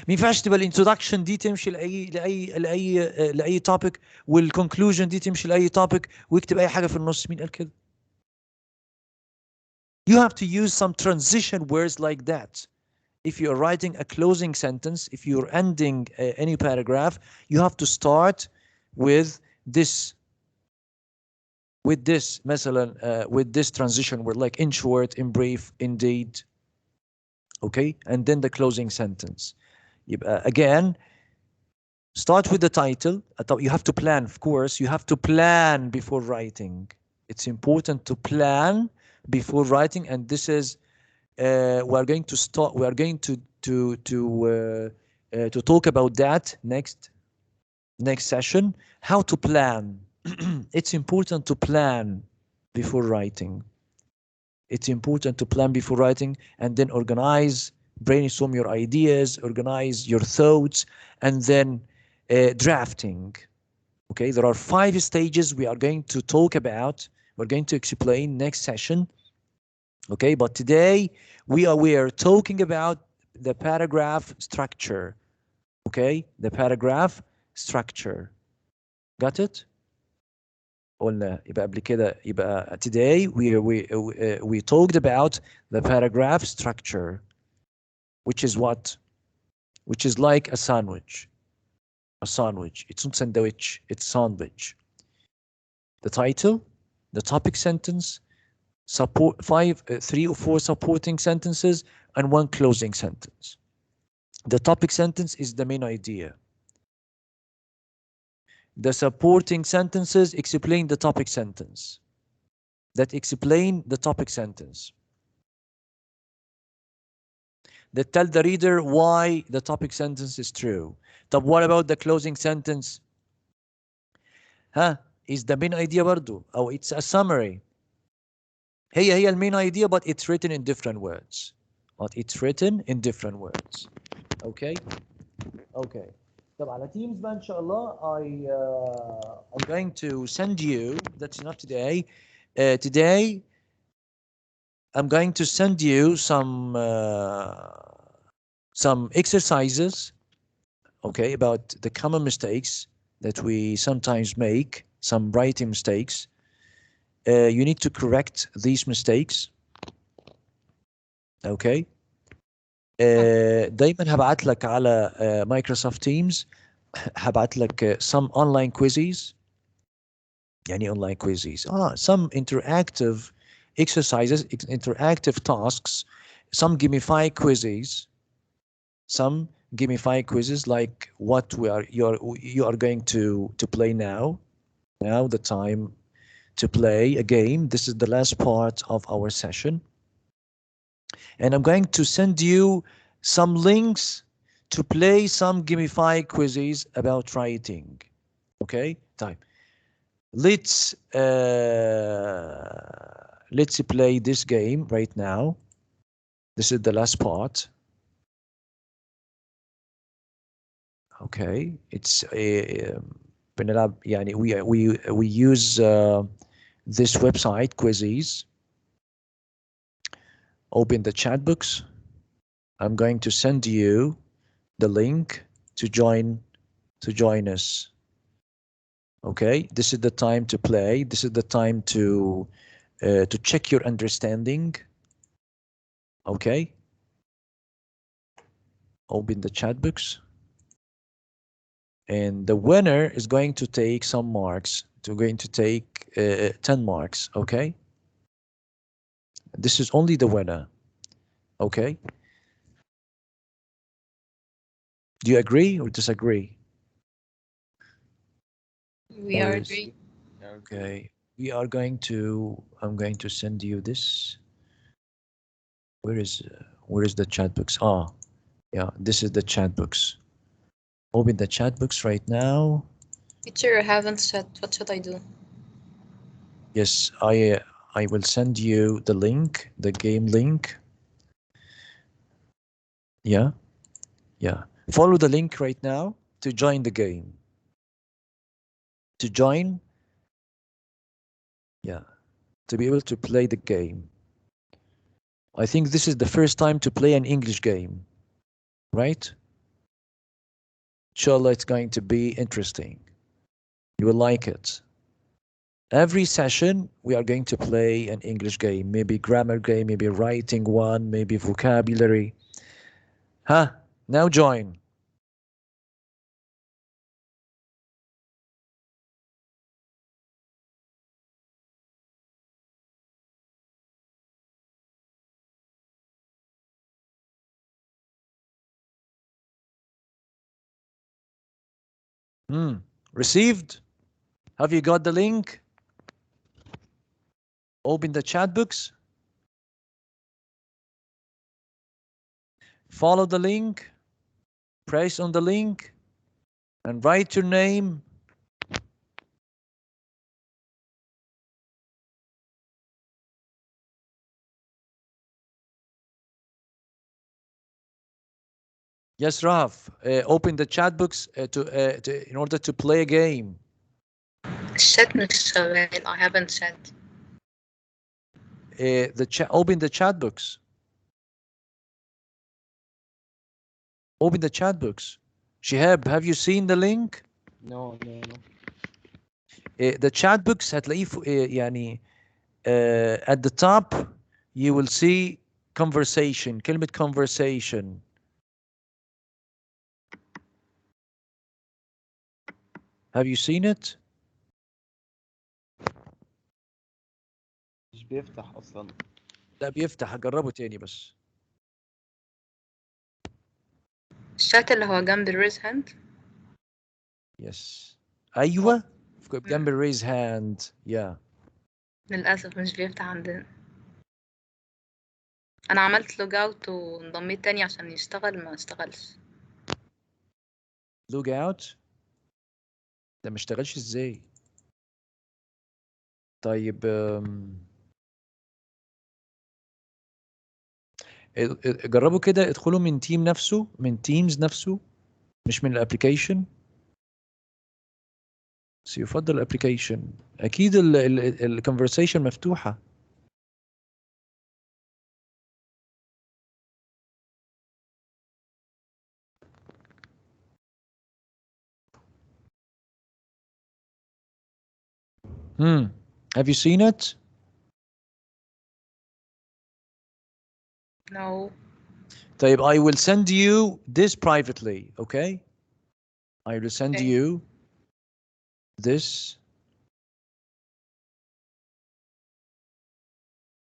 ما ينفعش تبقى الانترودكشن دي تمشي لاي توبيك والكونكلوجن دي تمشي لاي توبيك ويكتب اي حاجه في النص. مين قال كده؟ You have to use some transition words like that. if you're writing a closing sentence, if you're ending any paragraph, you have to start with this مثلا with this transition word, like in short, in brief, indeed, okay, and then the closing sentence. Again, start with the title. You have to plan, of course. You have to plan before writing. It's important to plan before writing, and this is we are going to start. We are going to talk about that next session. How to plan. It's important to plan before writing. It's important to plan before writing, and then organize, brainstorm your ideas, organize your thoughts, and then drafting. Okay, there are 5 stages we are going to talk about. We're going to explain next session. Okay, but today we are talking about the paragraph structure. Okay, the paragraph structure. Got it? قلنا يبقى قبل كده يبقى today we talked about the paragraph structure, which is what? Which is like a sandwich. A sandwich. It's not sandwich, it's sandwich. The title, the topic sentence, support 3 or 4 supporting sentences, and 1 closing sentence. The topic sentence is the main idea. The supporting sentences explain the topic sentence. That explain the topic sentence. That tell the reader why the topic sentence is true. But what about the closing sentence? Is the main idea برضو, أو it's a summary. هي المين idea, but it's written in different words. But it's written in different words. Okay? Okay. طب على Teams بقى إن شاء الله I'm going to send you, that's enough today. Today I'm going to send you some exercises, okay, about the common mistakes that we sometimes make, some writing mistakes. You need to correct these mistakes. Okay. دايما هبعت لك على Microsoft Teams هبعت لك some online quizzes. يعني online quizzes. Some interactive exercises, interactive tasks, some gamified quizzes. Some gamified quizzes like what you are going to play now. Now the time to play a game. This is the last part of our session. And I'm going to send you some links to play some gamified quizzes about writing. Okay, time. Let's play this game right now. This is the last part. Okay, it's بنلعب يعني we use this website quizzes. Open the chat box. I'm going to send you the link to join us. Okay, this is the time to play. This is the time to check your understanding. Okay. Open the chat box. And the winner is going to take some marks. Going to take 10 marks. Okay. This is only the winner. Okay. Do you agree or disagree? We are agree. Okay. We are going to, I'm going to send you this. Where is the chat box? Yeah, this is the chat box. Open the chat box right now. Teacher, I haven't said, what should I do? Yes, I will send you the link, the game link. Yeah. Follow the link right now to join the game. To join. Yeah. To be able to play the game. I think this is the first time to play an English game, right? Inshallah, it's going to be interesting. You will like it. Every session, we are going to play an English game, maybe grammar game, maybe writing one, maybe vocabulary. Huh? Now join. Received? Have you got the link? Open the chat books. Follow the link. Press on the link and write your name. Yes, Raf. Open the chat books in order to play a game. الشات مش شغال. I haven't chat. Open the chat books. Open the chat books. Shihab, have you seen the link? No, no, no. The chat books هتلاقيه يعني at the top you will see conversation. كلمة conversation. Have you seen it? مش بيفتح أصلا. لا بيفتح. هجربه تاني بس. الشات اللي هو جنب الريز هاند. Yes. أيوة. جنب raise hand. Yeah. للأسف مش بيفتح عندنا. أنا عملت لوج اوت وانضميت تاني عشان يشتغل، ما اشتغلش. log out. ده ما اشتغلش ازاي؟ طيب جربوا كده ادخلوا من تيم نفسه، من تيمز نفسه، مش من الابليكيشن. بس يفضل الابليكيشن. اكيد الكونفرسيشن مفتوحه. Have you seen it? No. طيب I will send you this privately, okay? I will send you this.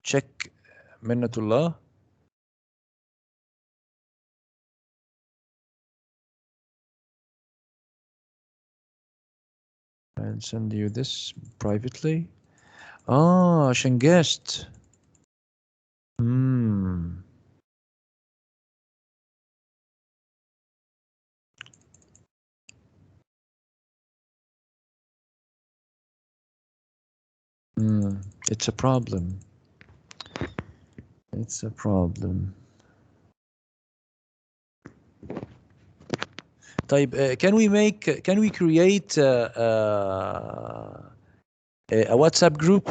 Check Minnatullah. I'll send you this privately. عشان guest. It's a problem. It's a problem. طيب can we create a WhatsApp group?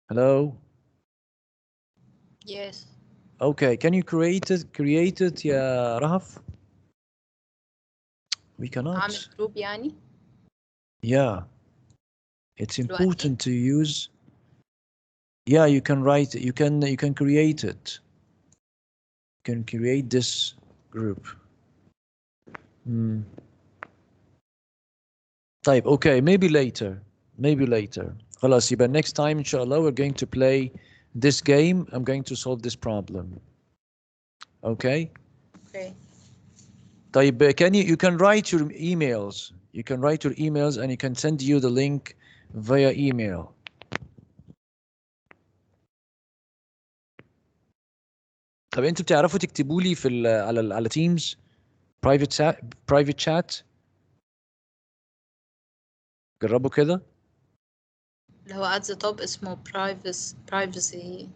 Hello? Yes. Okay, can you create it يا رهف? We cannot. أعمل جروب يعني؟ Yeah. It's دلوقتي؟ important to use. Yeah, you can write it. You can create it. You can create this group. طيب okay, maybe later. Maybe later. خلاص يبقى next time inshallah we're going to play this game. I'm going to solve this problem. Okay? Okay. طيب you can write your emails. You can write your emails and you can send you the link via email. طب انتوا بتعرفوا تكتبوا لي في على Teams private chat؟ جربوا كده. اللي هو at the top اسمه privacy.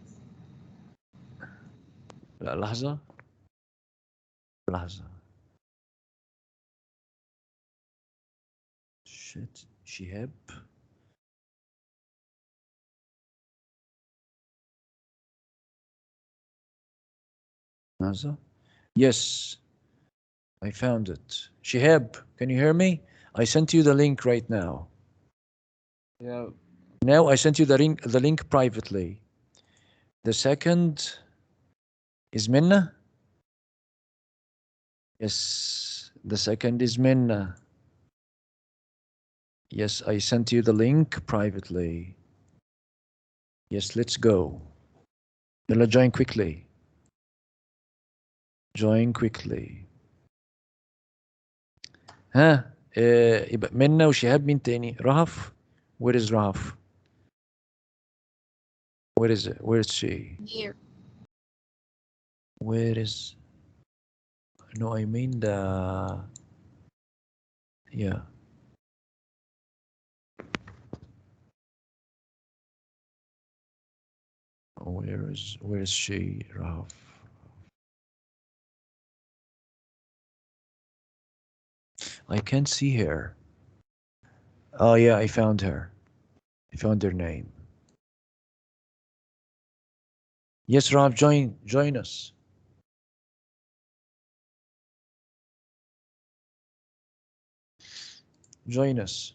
لا لحظة. Shit. Shihab. لحظة. Yes. I found it. Shihab, can you hear me? I sent you the link right now. Yeah, Now I sent you the link privately. The second is Minna. Yes, the second is Minna. Yes, I sent you the link privately. Yes, let's go. يلا join quickly. Join quickly. ها يبقى منى وشهاب مين تاني؟ رهف. Where is Rahaf? Where is it? Where is she? Here. Where is? No, I mean the. Yeah. Where is she? Rahaf. I can't see her. Oh yeah, I found her. I found her name. Yes, Rahaf, join us. Join us.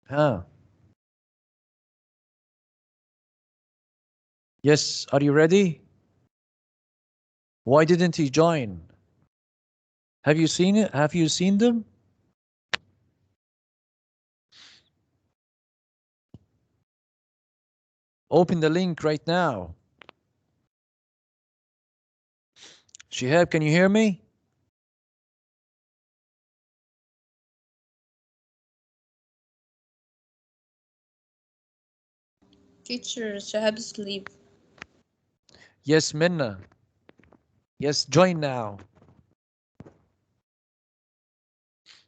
Huh? Yes, are you ready? Why didn't he join? Have you seen it? Have you seen them? Open the link right now. Shihab, can you hear me? Teacher Shahab sleep. Yes, Minna. Yes, join now.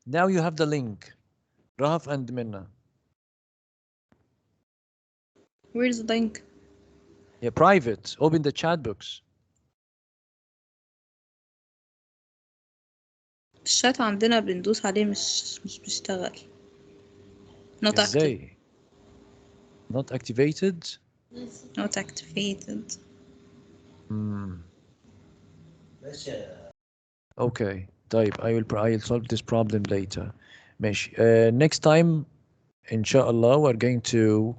Now you have the link. Rahaf and Minna. Where's the link? Yeah, private. Open the chat box. الشات عندنا بندوس عليه مش بيشتغل. Not active. ازاي؟ Not activated? Not activated. Okay. طيب, I'll solve this problem later. ماشي. Next time, inshallah, we're going to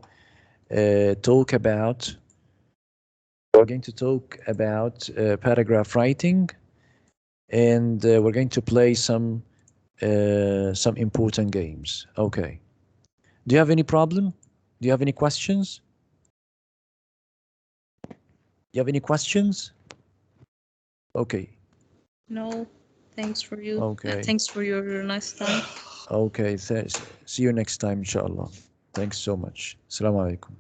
talk about paragraph writing, and we're going to play some important games. Okay. Do you have any problem? Do you have any questions? You have any questions? Okay. No, thanks for you. Okay. Thanks for your nice time. Okay. See you next time, inshallah. Thanks so much. Assalamu alaikum.